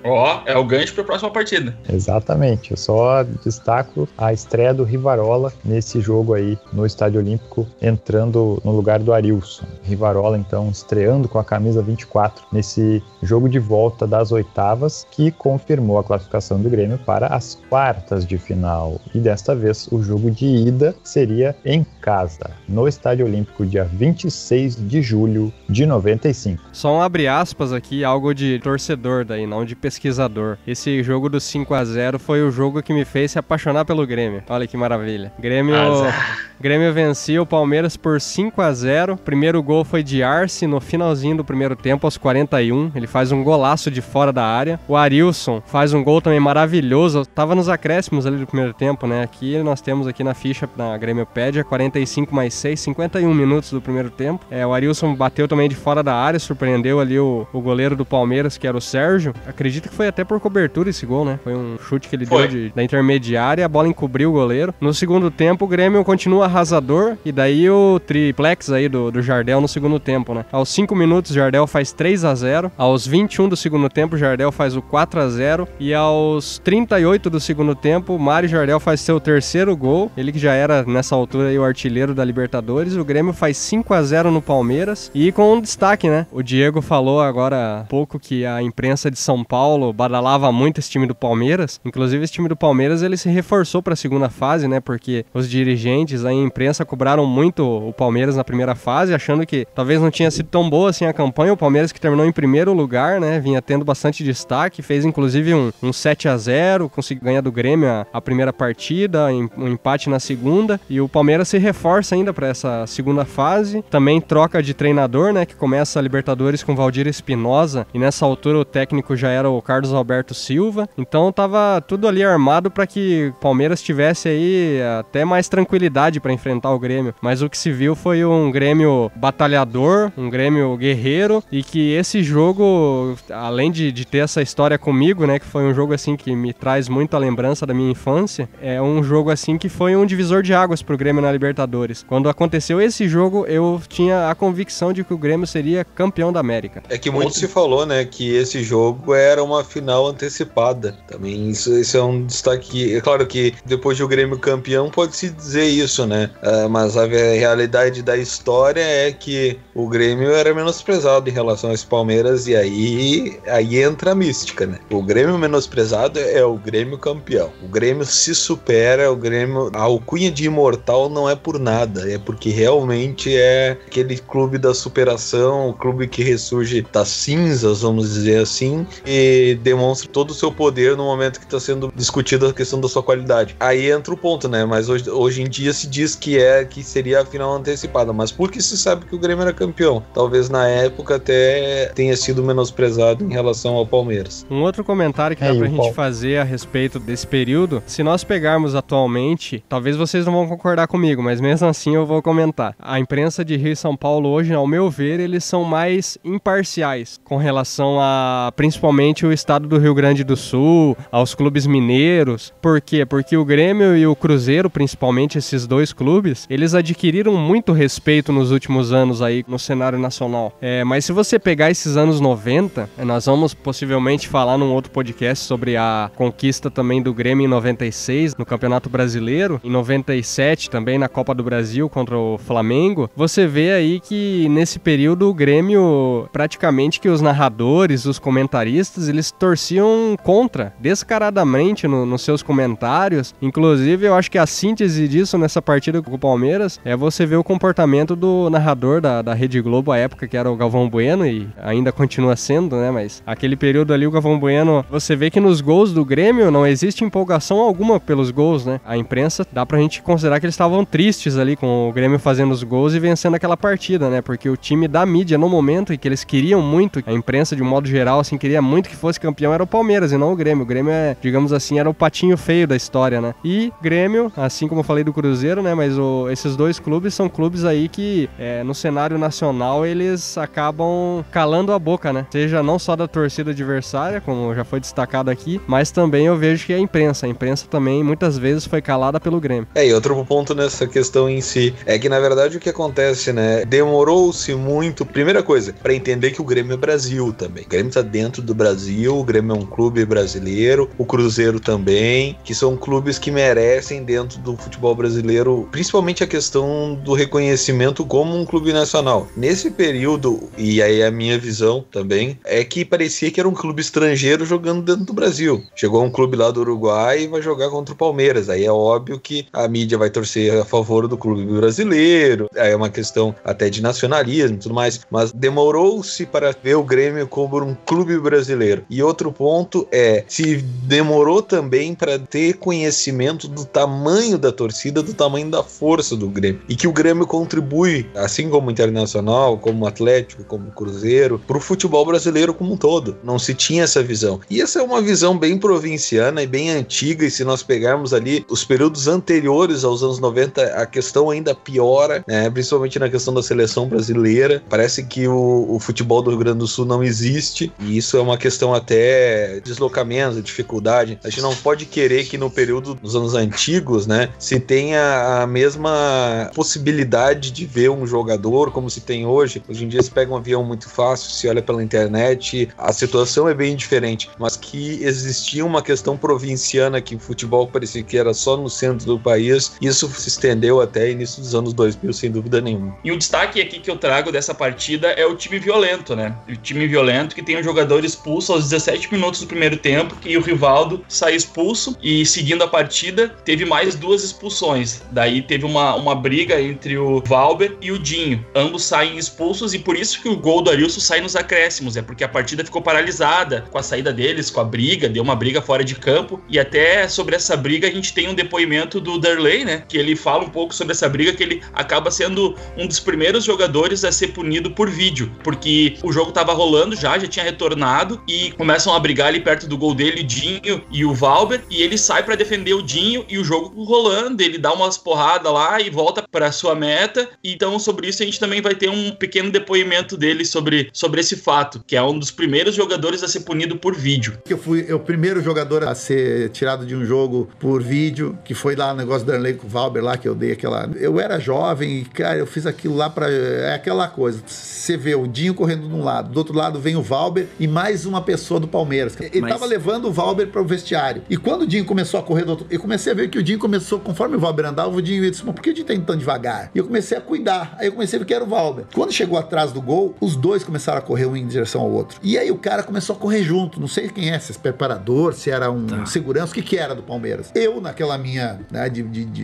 É o gancho para a próxima partida. Exatamente, eu só destaco a estreia do Rivarola nesse jogo aí no Estádio Olímpico, entrando no lugar do Arilson. Rivarola então estreando com a camisa 24 nesse jogo de volta das oitavas, que confirmou a classificação do Grêmio para as quartas de final. E desta vez o jogo de ida seria em casa, no Estádio Olímpico, dia 26 de julho de 95. Só um abre aspas aqui, algo de torcedor daí, não de pesquisador. Esse jogo do 5-0 foi o jogo que me fez se apaixonar pelo Grêmio. Olha que maravilha. Grêmio vencia o Palmeiras por 5-0. Primeiro gol foi de Arce no finalzinho do primeiro tempo, aos 41. Ele faz um golaço de fora da área. O Arilson faz um gol também maravilhoso. Tava nos acréscimos ali do primeiro tempo, né? Aqui nós temos aqui na ficha, na Grêmiopédia, 45 mais 6, 51 minutos do primeiro tempo. O Arilson bateu também de fora da área, surpreendeu ali o goleiro do Palmeiras, que era o Sérgio. Acredito que foi até por cobertura esse gol, né? Foi um chute que ele deu da intermediária, a bola encobriu o goleiro. No segundo tempo, o Grêmio continua arrasador, e daí o triplex aí do Jardel no segundo tempo, né? Aos 5 minutos, Jardel faz 3-0. Aos 21 do segundo tempo, Jardel faz o 4-0. E aos 38 do segundo tempo, Mário Jardel faz seu terceiro gol. Ele que já era, nessa altura, aí, o artilheiro da Libertadores. O Grêmio faz 5-0 no Palmeiras. E com um destaque, né? O Diego falou agora há pouco que a imprensa de São Paulo badalava muito esse time do Palmeiras. Inclusive, esse time do Palmeiras, ele se reforçou para a segunda fase, né? Porque os dirigentes, a imprensa, cobraram muito o Palmeiras na primeira fase, achando que talvez não tinha sido tão boa assim a campanha. O Palmeiras, que terminou em primeiro lugar, né? Vinha tendo bastante destaque, fez inclusive um 7-0, conseguiu ganhar do Grêmio a primeira partida, um empate na segunda, e o Palmeiras se reforça ainda para essa segunda fase. Também troca de treinador, né? Que começa a Libertadores com Valdir Espinosa, e nessa altura o técnico já era o Carlos Alberto Silva. Então tava tudo ali armado para que o Palmeiras tivesse aí até mais tranquilidade para enfrentar o Grêmio. Mas o que se viu foi um Grêmio batalhador, um Grêmio guerreiro, e que esse jogo, além de ter essa história comigo, né, que foi um jogo assim que me traz muita lembrança da minha infância, é um jogo assim que foi um divisor de águas pro Grêmio na Libertadores. Quando aconteceu esse jogo, eu tinha a convicção de que o Grêmio seria campeão da América. É que muito se falou, né, que esse jogo era uma final antecipada. Também isso é um destaque. É claro que depois de o Grêmio campeão pode-se dizer isso, né? Mas a realidade da história é que o Grêmio era menosprezado em relação às Palmeiras, e aí entra a mística, né? O Grêmio menosprezado é o Grêmio campeão. O Grêmio se supera, o Grêmio... A alcunha de imortal não é por nada, é porque realmente é aquele clube da superação, o clube que ressurge das cinzas, vamos dizer assim, e demonstra todo o seu poder no momento que está sendo discutida a questão da sua qualidade. Aí entra o ponto, né? Mas hoje em dia se diz que seria a final antecipada. hypada, mas porque se sabe que o Grêmio era campeão. Talvez na época até tenha sido menosprezado em relação ao Palmeiras. Um outro comentário que dá pra gente fazer a respeito desse período, se nós pegarmos atualmente, talvez vocês não vão concordar comigo, mas mesmo assim eu vou comentar. A imprensa de Rio e São Paulo hoje, ao meu ver, eles são mais imparciais com relação a, principalmente, o estado do Rio Grande do Sul, aos clubes mineiros. Por quê? Porque o Grêmio e o Cruzeiro, principalmente esses dois clubes, eles adquiriram muito respeito nos últimos anos aí no cenário nacional. Mas se você pegar esses anos 90, nós vamos possivelmente falar num outro podcast sobre a conquista também do Grêmio em 96 no Campeonato Brasileiro, em 97 também na Copa do Brasil contra o Flamengo. Você vê aí que nesse período o Grêmio, praticamente que os narradores, os comentaristas, eles torciam contra, descaradamente nos seus comentários. Inclusive, eu acho que a síntese disso nessa partida com o Palmeiras é você ver o comportamento do narrador da Rede Globo à época, que era o Galvão Bueno, e ainda continua sendo, né? Mas aquele período ali, o Galvão Bueno, você vê que nos gols do Grêmio não existe empolgação alguma pelos gols, né? A imprensa, dá pra gente considerar que eles estavam tristes ali com o Grêmio fazendo os gols e vencendo aquela partida, né? Porque o time da mídia no momento e que eles queriam muito, a imprensa de um modo geral, assim, queria muito que fosse campeão, era o Palmeiras e não o Grêmio. O Grêmio digamos assim, era o patinho feio da história, né? E Grêmio, assim como eu falei do Cruzeiro, né? Mas esses dois clubes são clubes aí que no cenário nacional eles acabam calando a boca, né? Seja não só da torcida adversária, como já foi destacado aqui, mas também eu vejo que a imprensa também muitas vezes foi calada pelo Grêmio. E outro ponto nessa questão em si é que na verdade o que acontece, né? Demorou-se muito, primeira coisa, para entender que o Grêmio é Brasil também. O Grêmio tá dentro do Brasil, o Grêmio é um clube brasileiro, o Cruzeiro também, que são clubes que merecem dentro do futebol brasileiro, principalmente a questão do reconhecimento como um clube nacional. Nesse período, e aí a minha visão também, é que parecia que era um clube estrangeiro jogando dentro do Brasil. Chegou um clube lá do Uruguai e vai jogar contra o Palmeiras. Aí é óbvio que a mídia vai torcer a favor do clube brasileiro, aí é uma questão até de nacionalismo e tudo mais, mas demorou-se para ver o Grêmio como um clube brasileiro. E outro ponto se demorou também para ter conhecimento do tamanho da torcida, do tamanho da força do Grêmio. E que o Grêmio contribui, assim como o Internacional, como o Atlético, como o Cruzeiro, para o futebol brasileiro como um todo. Não se tinha essa visão. E essa é uma visão bem provinciana e bem antiga, e se nós pegarmos ali os períodos anteriores aos anos 90, a questão ainda piora, né? Principalmente na questão da seleção brasileira. Parece que o futebol do Rio Grande do Sul não existe, e isso é uma questão até de deslocamento, de dificuldade. A gente não pode querer que no período dos anos antigos, né, se tenha a mesma possibilidade de ver um jogador como se tem hoje. Hoje em dia se pega um avião muito fácil, se olha pela internet, a situação é bem diferente, mas que existia uma questão provinciana, que o futebol parecia que era só no centro do país. Isso se estendeu até início dos anos 2000, sem dúvida nenhuma. E o destaque aqui que eu trago dessa partida é o time violento, né? O time violento que tem um jogador expulso aos 17 minutos do primeiro tempo, e o Rivaldo sai expulso, e seguindo a partida teve mais 2 expulsões. Daí teve uma briga entre o Valber e o Dinho. Ambos saem expulsos, e por isso que o gol do Arilson sai nos acréscimos, porque a partida ficou paralisada com a saída deles, com a briga, deu uma briga fora de campo. E até sobre essa briga a gente tem um depoimento do Darley, né, que ele fala um pouco sobre essa briga, que ele acaba sendo um dos primeiros jogadores a ser punido por vídeo, porque o jogo tava rolando, já tinha retornado, e começam a brigar ali perto do gol dele, o Dinho e o Valber, e ele sai pra defender o Dinho, e o jogo rolando, ele dá umas porradas lá e volta pra sua meta. Então sobre isso a gente também vai ter um pequeno depoimento dele sobre esse fato, que é um dos primeiros jogadores a ser punido por vídeo. Eu fui o primeiro jogador a ser tirado de um jogo por vídeo, que foi lá o negócio do Darley com o Valber lá, que eu dei aquela... Eu era jovem e, cara, eu fiz aquilo lá pra... É aquela coisa, você vê o Dinho correndo de um lado, do outro lado vem o Valber e mais uma pessoa do Palmeiras. Ele tava levando o Valber para o vestiário. E quando o Dinho começou a correr do outro... Eu comecei a ver que o Dinho começou, conforme o Valber andava, o Dinho disse, mas por que o Dinho tá indo tão devagar? E eu comecei a cuidar. Aí eu comecei a ver que era o Valber. Quando chegou atrás do gol, os dois começaram a correr um em direção ao outro. E aí o cara começou a correr junto. Não sei quem é, se é preparador, se era um segurança, o que era do Palmeiras. Eu, naquela minha, né,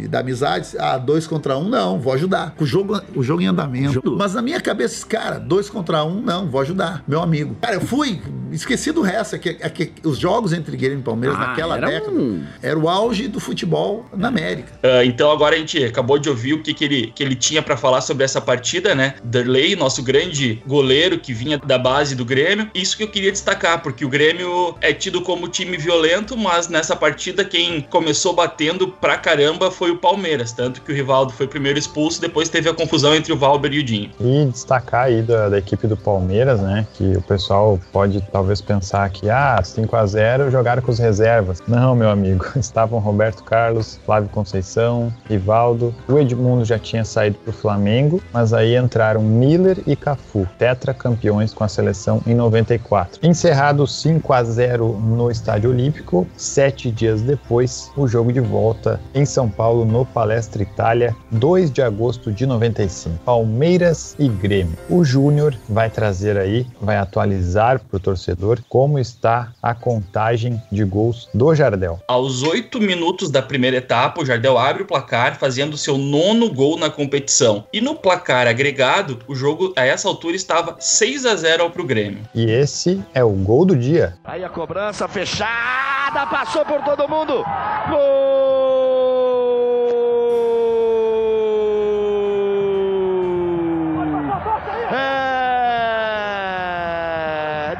da amizade, 2 contra 1, não, vou ajudar. O jogo em andamento. Mas na minha cabeça, cara, 2 contra 1, não, vou ajudar. Meu amigo. Cara, eu fui... Esqueci do resto, que os jogos entre Grêmio e Palmeiras naquela década era o auge do futebol na América. Então agora a gente acabou de ouvir o que ele tinha para falar sobre essa partida, né? Darley, nosso grande goleiro que vinha da base do Grêmio. Isso que eu queria destacar, porque o Grêmio é tido como time violento, mas nessa partida quem começou batendo pra caramba foi o Palmeiras, tanto que o Rivaldo foi o primeiro expulso, depois teve a confusão entre o Valber e o Dinho. E destacar aí da equipe do Palmeiras, né, que o pessoal pode talvez pensar que 5-0 jogaram com os reservas. Não, meu amigo, estavam Roberto Carlos, Flávio Conceição, Rivaldo, o Edmundo já tinha saído pro Flamengo, mas aí entraram Miller e Cafu, tetracampeões com a seleção em 94. Encerrado 5-0 no Estádio Olímpico, 7 dias depois, o jogo de volta em São Paulo, no Palestra Itália, 2 de agosto de 95. Palmeiras e Grêmio. O Júnior vai trazer aí, vai atualizar para o torcedor como está a contagem de gols do Jardel. Aos 8 minutos da primeira etapa, o Jardel abre o placar, fazendo seu 9º gol na competição. E no placar agregado, o jogo a essa altura estava 6-0 para o Grêmio. E esse é o gol do dia. Aí a cobrança fechada, passou por todo mundo. Gol!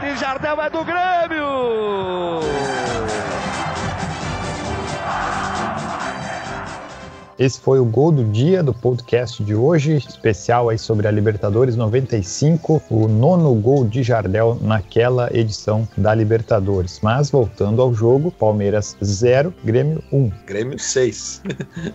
De Jardel, é do Grêmio! Esse foi o gol do dia do podcast de hoje, especial aí sobre a Libertadores 95, o 9º gol de Jardel naquela edição da Libertadores. Mas voltando ao jogo, Palmeiras 0, Grêmio 1. Grêmio 6.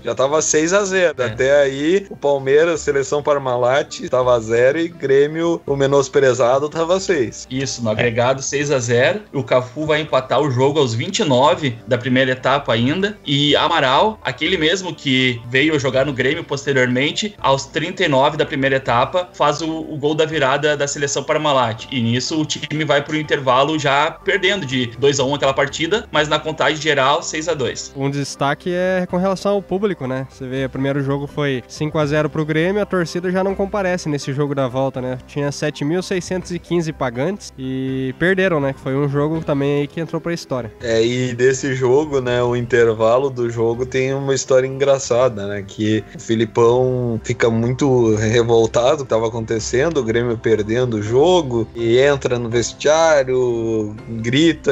Já tava 6-0. Até aí, o Palmeiras, seleção Parmalat, tava 0 e Grêmio, o menosprezado, tava 6. Isso, no agregado 6-0. O Cafu vai empatar o jogo aos 29 da primeira etapa ainda. E Amaral, aquele mesmo que veio jogar no Grêmio posteriormente, aos 39 da primeira etapa, faz o gol da virada da seleção Parmalat. E nisso o time vai pro intervalo já perdendo de 2-1 aquela partida, mas na contagem geral 6-2. Um destaque é com relação ao público, né? Você vê, o primeiro jogo foi 5-0 pro Grêmio, a torcida já não comparece nesse jogo da volta, né? Tinha 7.615 pagantes e perderam, né? Foi um jogo também aí que entrou pra história. E desse jogo, né, o intervalo do jogo tem uma história engraçada, né, que o Filipão fica muito revoltado com o que estava acontecendo, o Grêmio perdendo o jogo, e entra no vestiário, grita,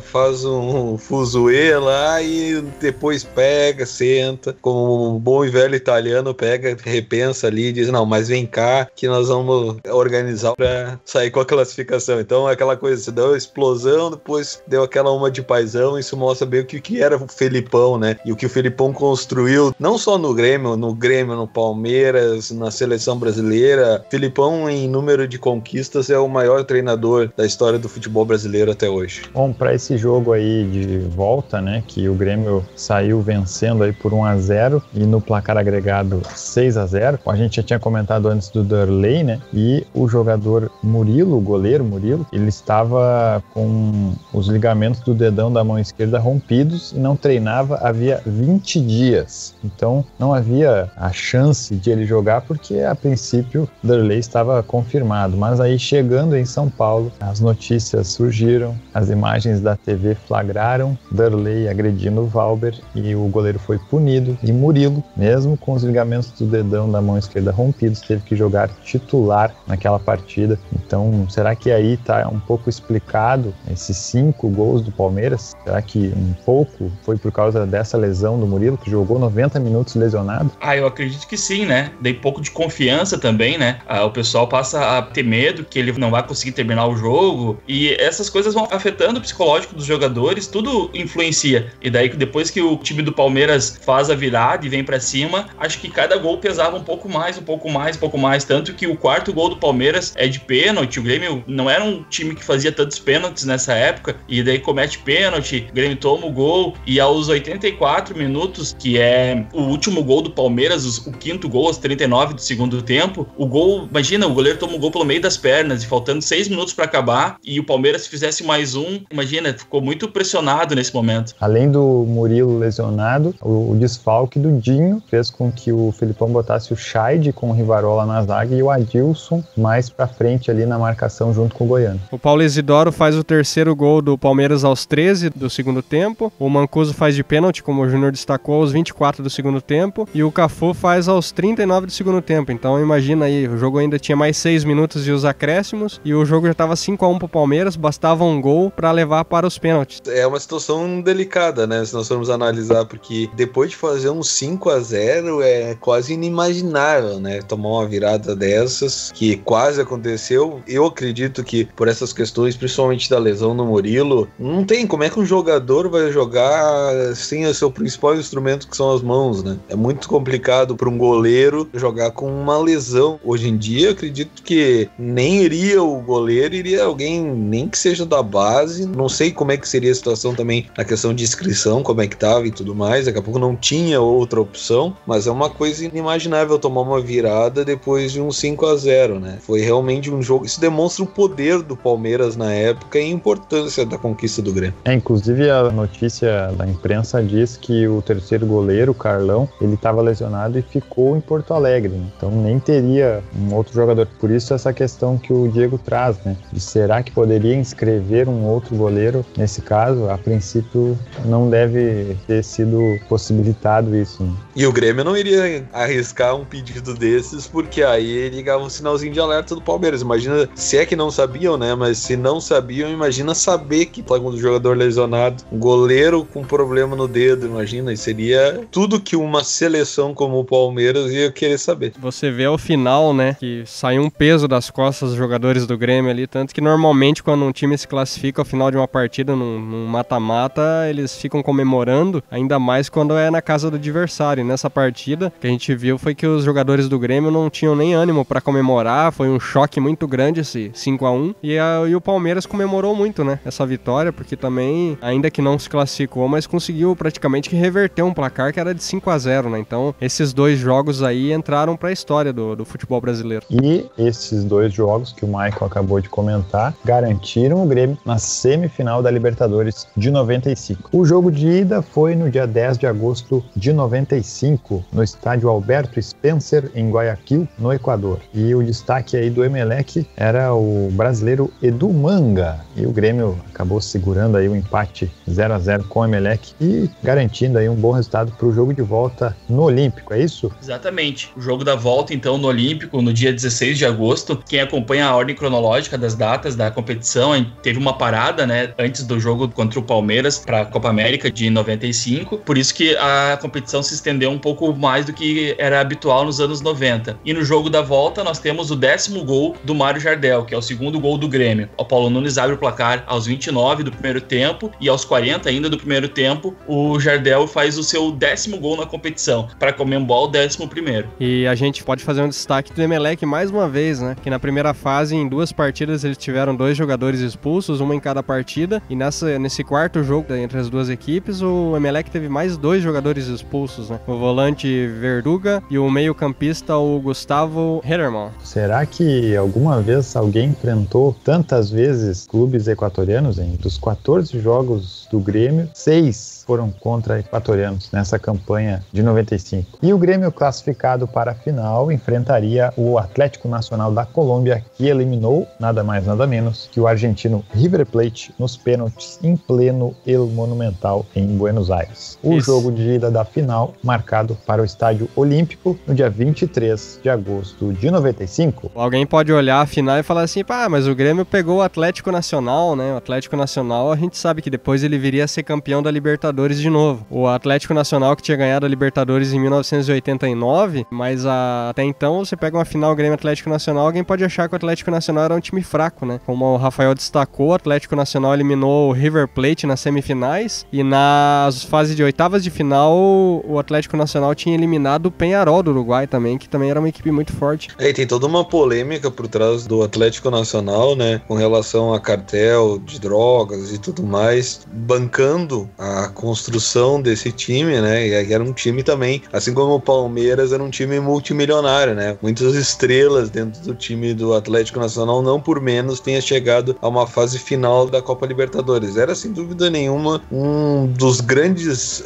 faz um fuzuê lá e depois pega, senta, como um bom e velho italiano, pega, repensa ali e diz, não, mas vem cá que nós vamos organizar para sair com a classificação. Então aquela coisa, se deu uma explosão, depois deu aquela uma de paizão, isso mostra bem o que era o Felipão, né, e o que o Felipão construiu, não só no Grêmio, no Palmeiras, na seleção brasileira. Filipão, em número de conquistas, é o maior treinador da história do futebol brasileiro até hoje. Bom, para esse jogo aí de volta, né, que o Grêmio saiu vencendo aí por 1-0 e no placar agregado 6-0, a gente já tinha comentado antes do Darley, né, e o jogador Murilo, o goleiro Murilo, ele estava com os ligamentos do dedão da mão esquerda rompidos e não treinava havia 20 dias. Então não havia a chance de ele jogar porque a princípio Darley estava confirmado, mas aí chegando em São Paulo as notícias surgiram, as imagens da TV flagraram Darley agredindo o Valber e o goleiro foi punido e Murilo, mesmo com os ligamentos do dedão da mão esquerda rompidos, teve que jogar titular naquela partida. Então será que aí está um pouco explicado esses 5 gols do Palmeiras? Será que um pouco foi por causa dessa lesão do Murilo, que jogou 90 minutos lesionado? Eu acredito que sim, né? Dei pouco de confiança também, né? O pessoal passa a ter medo que ele não vai conseguir terminar o jogo e essas coisas vão afetando o psicológico dos jogadores, tudo influencia. E daí, depois que o time do Palmeiras faz a virada e vem pra cima, acho que cada gol pesava um pouco mais, tanto que o 4º gol do Palmeiras é de pênalti. O Grêmio não era um time que fazia tantos pênaltis nessa época, e daí comete pênalti, o Grêmio toma o gol, e aos 84 minutos, que é o último gol do Palmeiras, o 5º gol aos 39 do segundo tempo, o gol, imagina, o goleiro toma o gol pelo meio das pernas e faltando 6 minutos para acabar, e o Palmeiras se fizesse mais um, imagina, ficou muito pressionado nesse momento. Além do Murilo lesionado, o desfalque do Dinho fez com que o Felipão botasse o Scheid com o Rivarola na zaga e o Adilson mais pra frente ali na marcação junto com o Goiano. O Paulo Isidoro faz o 3º gol do Palmeiras aos 13 do segundo tempo, o Mancuso faz de pênalti, como o Júnior destacou, aos 24 do segundo segundo tempo e o Cafu faz aos 39 do segundo tempo. Então imagina aí, o jogo ainda tinha mais 6 minutos de os acréscimos e o jogo já estava 5-1 pro Palmeiras, bastava um gol para levar para os pênaltis. É uma situação delicada, né, se nós formos analisar, porque depois de fazer um 5-0 é quase inimaginável, né, tomar uma virada dessas, que quase aconteceu. Eu acredito que por essas questões, principalmente da lesão no Murilo, não tem como é que um jogador vai jogar sem o seu principal instrumento, que são as mãos, né? É muito complicado para um goleiro jogar com uma lesão. Hoje em dia, eu acredito que nem iria o goleiro, iria alguém, nem que seja da base. Não sei como é que seria a situação também na questão de inscrição, como é que tava e tudo mais. Daqui a pouco não tinha outra opção, mas é uma coisa inimaginável tomar uma virada depois de um 5-0, né? Foi realmente um jogo. Isso demonstra o poder do Palmeiras na época e a importância da conquista do Grêmio. Inclusive a notícia da imprensa diz que o terceiro goleiro, o Carlão, ele estava lesionado e ficou em Porto Alegre, né? Então nem teria um outro jogador. Por isso essa questão que o Diego traz, né? De será que poderia inscrever um outro goleiro? Nesse caso, a princípio não deve ter sido possibilitado isso, né? E o Grêmio não iria arriscar um pedido desses, porque aí ligava um sinalzinho de alerta do Palmeiras. Imagina, se é que não sabiam, né? Mas se não sabiam, imagina saber que tá com o jogador lesionado, um goleiro com problema no dedo, imagina, e seria tudo que uma seleção como o Palmeiras ia querer saber. Você vê ao final, né, que sai um peso das costas dos jogadores do Grêmio ali, tanto que normalmente quando um time se classifica ao final de uma partida num mata-mata, eles ficam comemorando, ainda mais quando é na casa do adversário. E nessa partida, que a gente viu foi que os jogadores do Grêmio não tinham nem ânimo pra comemorar, foi um choque muito grande esse 5-1, e o Palmeiras comemorou muito, né, essa vitória, porque também, ainda que não se classificou, mas conseguiu praticamente que reverter um placar que era de 5-0, né, então esses dois jogos aí entraram pra história do futebol brasileiro. E esses dois jogos que o Michael acabou de comentar garantiram o Grêmio na semifinal da Libertadores de 95. O jogo de ida foi no dia 10 de agosto de 95, no estádio Alberto Spencer, em Guayaquil, no Equador. E o destaque aí do Emelec era o brasileiro Edu Manga. E o Grêmio acabou segurando aí o empate 0-0 com o Emelec e garantindo aí um bom resultado para o jogo de volta no Olímpico, é isso? Exatamente. O jogo da volta, então, no Olímpico, no dia 16 de agosto. Quem acompanha a ordem cronológica das datas da competição, teve uma parada, né, antes do jogo contra o Palmeiras para a Copa América de 95. Por isso que a competição se estendeu um pouco mais do que era habitual nos anos 90. E no jogo da volta, nós temos o 10º gol do Mário Jardel, que é o segundo gol do Grêmio. O Paulo Nunes abre o placar aos 29 do primeiro tempo e aos 40 ainda do primeiro tempo, o Jardel faz o seu 10º gol na competição, para comemorar o 11º. E a gente pode fazer um destaque do Emelec mais uma vez, né? Que na primeira fase, em 2 partidas, eles tiveram 2 jogadores expulsos, uma em cada partida, e nesse quarto jogo entre as 2 equipes, o Emelec teve mais 2 jogadores expulsos, né? O volante Verduga e o meio-campista, o Gustavo Hederman. Será que alguma vez alguém enfrentou tantas vezes clubes equatorianos, hein? Dos 14 jogos do Grêmio, 6 foram contra equatorianos nessa campanha de 95. E o Grêmio, classificado para a final, enfrentaria o Atlético Nacional da Colômbia, que eliminou nada mais nada menos que o argentino River Plate nos pênaltis em pleno El Monumental em Buenos Aires. O jogo de ida da final, marcado para o Estádio Olímpico no dia 23 de agosto de 95. Alguém pode olhar a final e falar assim, pá, mas o Grêmio pegou o Atlético Nacional, né? O Atlético Nacional, a gente sabe que depois ele viria a ser campeão da Libertadores de novo. O Atlético Nacional que tinha ganhado a Libertadores em 1989, mas até então você pega uma final Grêmio Atlético Nacional, alguém pode achar que o Atlético Nacional era um time fraco, né? Como o Rafael destacou, o Atlético Nacional eliminou o River Plate nas semifinais e nas fases de oitavas de final o Atlético Nacional tinha eliminado o Peñarol do Uruguai também, que também era uma equipe muito forte. E tem toda uma polêmica por trás do Atlético Nacional, né? Com relação a cartel de drogas e tudo mais, bancando a construção desse time, né? E era um time também, assim como o Palmeiras, era um time multimilionário, né? Muitas estrelas dentro do time do Atlético Nacional, não por menos, tenha chegado a uma fase final da Copa Libertadores. Era, sem dúvida nenhuma, um dos grandes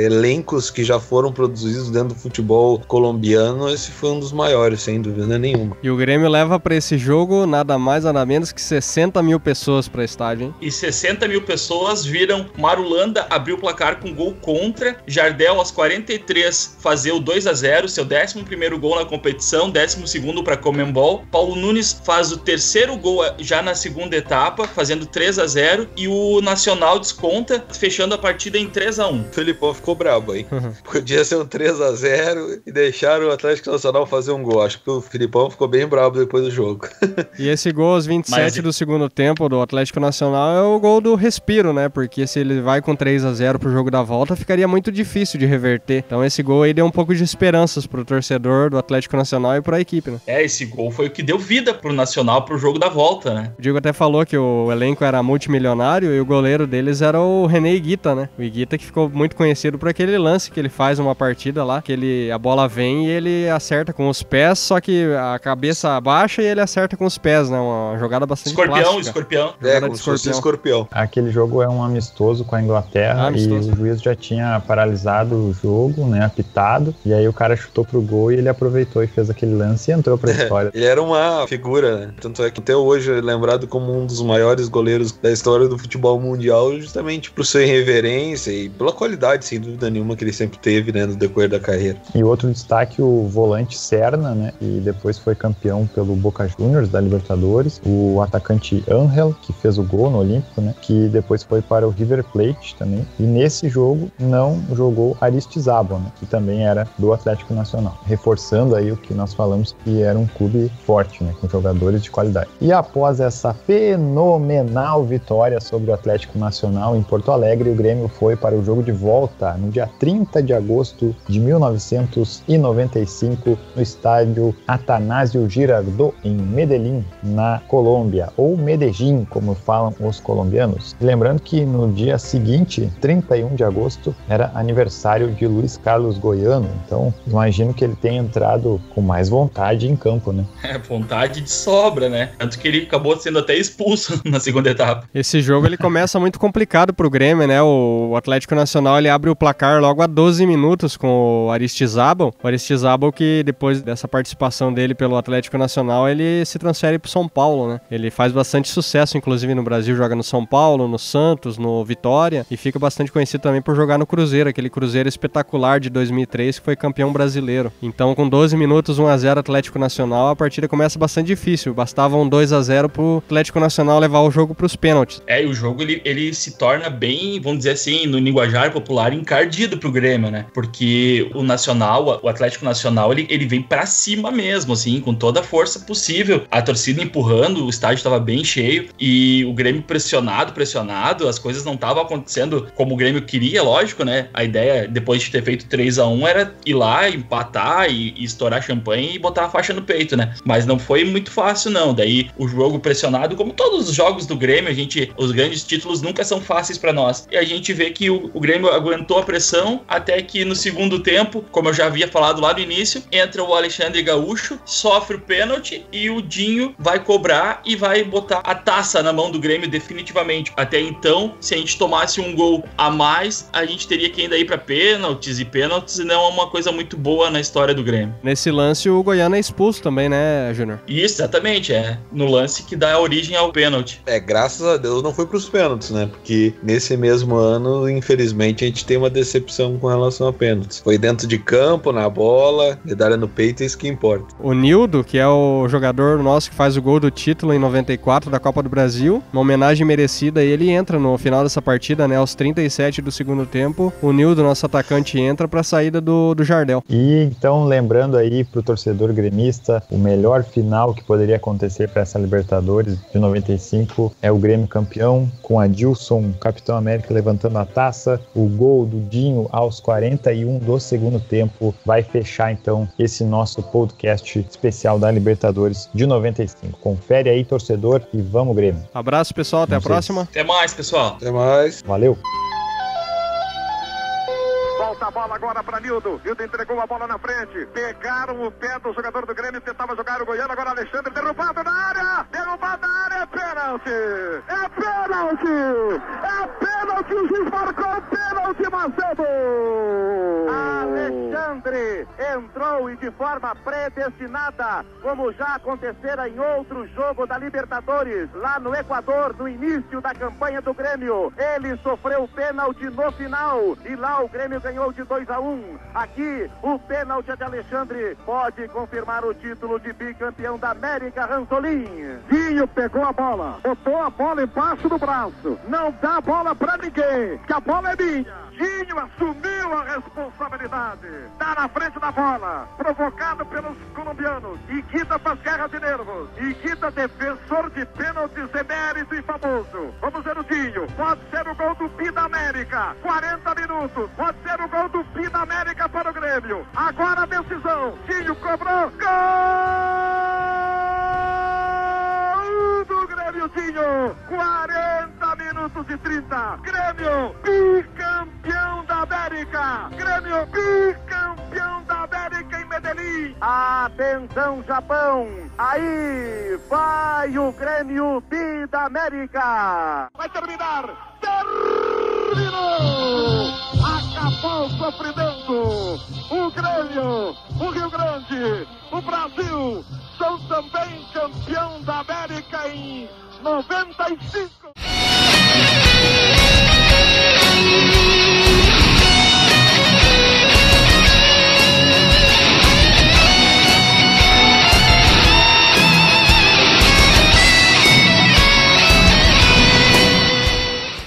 elencos que já foram produzidos dentro do futebol colombiano. Esse foi um dos maiores, sem dúvida nenhuma. E o Grêmio leva para esse jogo nada mais, nada menos que 60 mil pessoas para estádio, hein? E 60 mil pessoas viram Marulanda abrir o placar com gol contra, Jardel aos 43 fazer o 2-0, seu 11º gol na competição, 12º para Conmebol. Paulo Nunes faz o terceiro gol já na segunda etapa, fazendo 3-0, e o Nacional desconta, fechando a partida em 3-1. O Felipão ficou brabo aí. Podia ser um 3-0 e deixaram o Atlético Nacional fazer um gol. Acho que o Felipão ficou bem brabo depois do jogo. E esse gol aos 27 do segundo tempo do Atlético Nacional é o gol do respiro, né? Porque se ele vai com 3-0 pro jogo da volta, ficaria muito difícil de reverter. Então esse gol aí deu um pouco de esperanças pro torcedor do Atlético Nacional e pra equipe, né? Esse gol foi o que deu vida pro Nacional pro jogo da volta, né? O Diego até falou que o elenco era multimilionário e o goleiro deles era o René Higuita, né? O Higuita que ficou muito conhecido por aquele lance que ele faz uma partida lá, que a bola vem e ele acerta com os pés, só que a cabeça abaixa e ele acerta com os pés, né? Uma jogada bastante plástica. Escorpião. Como se fosse escorpião. Aquele jogo é um amistoso com a Inglaterra e o juiz já tinha paralisado o jogo, né? Apitado, e aí o cara chutou pro gol e ele aproveitou e fez aquele lance e entrou pra história. Ele era uma figura, né? Tanto é que até hoje é lembrado como um dos maiores goleiros da história do futebol mundial, justamente por sua irreverência e pela qualidade, sem dúvida nenhuma, que ele sempre teve, né, no decorrer da carreira. E outro destaque, o volante Serna, né? E depois foi campeão pelo Boca Juniors da Libertadores. O atacante Ángel, que fez o gol no Olímpico, né? Que depois foi para o River Plate também. E nesse jogo não jogou Aristizábal, né? Que também era do Atlético Nacional. Reforçando aí o que nós falamos, que era um clube forte, né? Com jogadores de qualidade. E após essa fenomenal vitória sobre o Atlético Nacional em Porto Alegre, o Grêmio foi para o jogo de volta no dia 30 de agosto de 1995 no estádio Atanásio Girardot, em Medellín, na Colômbia, ou Medellín, como falam os colombianos. E lembrando que no dia seguinte, 31 de agosto, era aniversário de Luiz Carlos Goiano, então imagino que ele tenha entrado com mais vontade em campo, né? Vontade de sobra, né? Tanto que ele acabou sendo até expulso na segunda etapa. Esse jogo ele começa muito complicado pro Grêmio, né? O Atlético Nacional ele abre o placar logo a 12 minutos com o Aristizábal. O Aristizábal que depois dessa participação dele pelo Atlético Nacional, ele se transfere pro São Paulo, né? Ele faz bastante sucesso, inclusive no Brasil, joga no São Paulo, no Santos, no Vitória, e fica bastante conhecido também por jogar no Cruzeiro, aquele Cruzeiro espetacular de 2003 que foi campeão brasileiro. Então com 12 minutos, 1-0 Atlético Nacional, a partida começa bastante difícil. Bastava um 2-0 pro Atlético Nacional levar o jogo pros pênaltis. E o jogo ele se torna bem, vamos dizer assim, no linguajar popular, encardido pro Grêmio, né? Porque o Nacional, o Atlético Nacional, ele vem pra cima mesmo, assim, com toda a força possível. A torcida empurrando, o estádio tava bem cheio e o Grêmio pressionado, as coisas não estavam acontecendo como o Grêmio queria, lógico, né? A ideia, depois de ter feito 3-1, era ir lá, empatar e estourar champanhe e botar a faixa no peito, né? Mas não foi muito fácil, não. Daí o jogo pressionado, como todos os jogos do Grêmio, os grandes títulos nunca são fáceis pra nós. E a gente vê que o Grêmio aguentou a pressão até que no segundo tempo, como eu já havia falado lá no início, entra o Alexandre Gaúcho, sofre o pênalti e o Dinho vai cobrar e vai botar a taça na mão do Grêmio definitivamente. Até então, se a gente tomasse um gol a mais, a gente teria que ainda ir pra pênaltis, e pênaltis não é uma coisa muito boa na história do Grêmio. Nesse lance o Goiano é expulso também, né, Júnior? Isso, exatamente, no lance que dá origem ao pênalti. Graças a Deus não foi pros pênaltis, né? Porque nesse mesmo ano, infelizmente, a gente tem uma decepção com relação a pênaltis. Foi dentro de campo, na bola, medalha no peito, é isso que importa. O Nildo, que é o jogador nosso que faz o gol do título em 94 da Copa do Brasil, uma homenagem merecida, ele entra no final dessa partida, né, aos 37 do segundo tempo. O Nildo, nosso atacante, entra pra saída do Jardel. E então, lembrando aí pro torcedor gremista, o melhor final que poderia acontecer para essa Libertadores de 95 é o Grêmio campeão, com Adilson, Capitão América, levantando a taça. O gol do Dinho aos 41 do segundo tempo vai fechar então esse nosso podcast especial da Libertadores de 95. Confere aí, torcedor, e vamos, Grêmio. Abraço, pessoal, até a próxima. Até mais, pessoal. Até mais. Valeu. Volta a bola agora para Nildo. Nildo entregou a bola na frente. Pegaram o pé do jogador do Grêmio. Tentava jogar o Goiano. Agora Alexandre derrubado na área. Derrubado na área. É pênalti. É pênalti. É pênalti. O juiz marcou pênalti, Macedo. Alexandre entrou e de forma predestinada, como já acontecera em outro jogo da Libertadores, lá no Equador, no início da campanha do Grêmio. Ele sofreu o pênalti no final e lá o Grêmio ganhou de 2-1. Aqui, o pênalti de Alexandre pode confirmar o título de bicampeão da América, Ranzolin. Zinho pegou a bola, botou a bola embaixo do braço, não dá a bola pra ninguém, que a bola é minha. Zinho assumiu a responsabilidade, tá na frente da bola, provocado pelos colombianos. Iguita faz guerra de nervos, Iguita defensor de pênaltis emérito e famoso. Vamos ver o Zinho, pode ser o gol do Pi da América, 40 minutos, pode ser o gol do Pi da América para o Grêmio. Agora a decisão, Zinho cobrou, gol do Grêmiozinho, 40 minutos e 30, Grêmio bicampeão da América, Grêmio bicampeão da América em Medellín. Atenção, Japão, aí vai o Grêmio bi da América. Vai terminar, terminou, acabou o sofrimento. O Grêmio, o Rio Grande, o Brasil são também campeão da América em 95.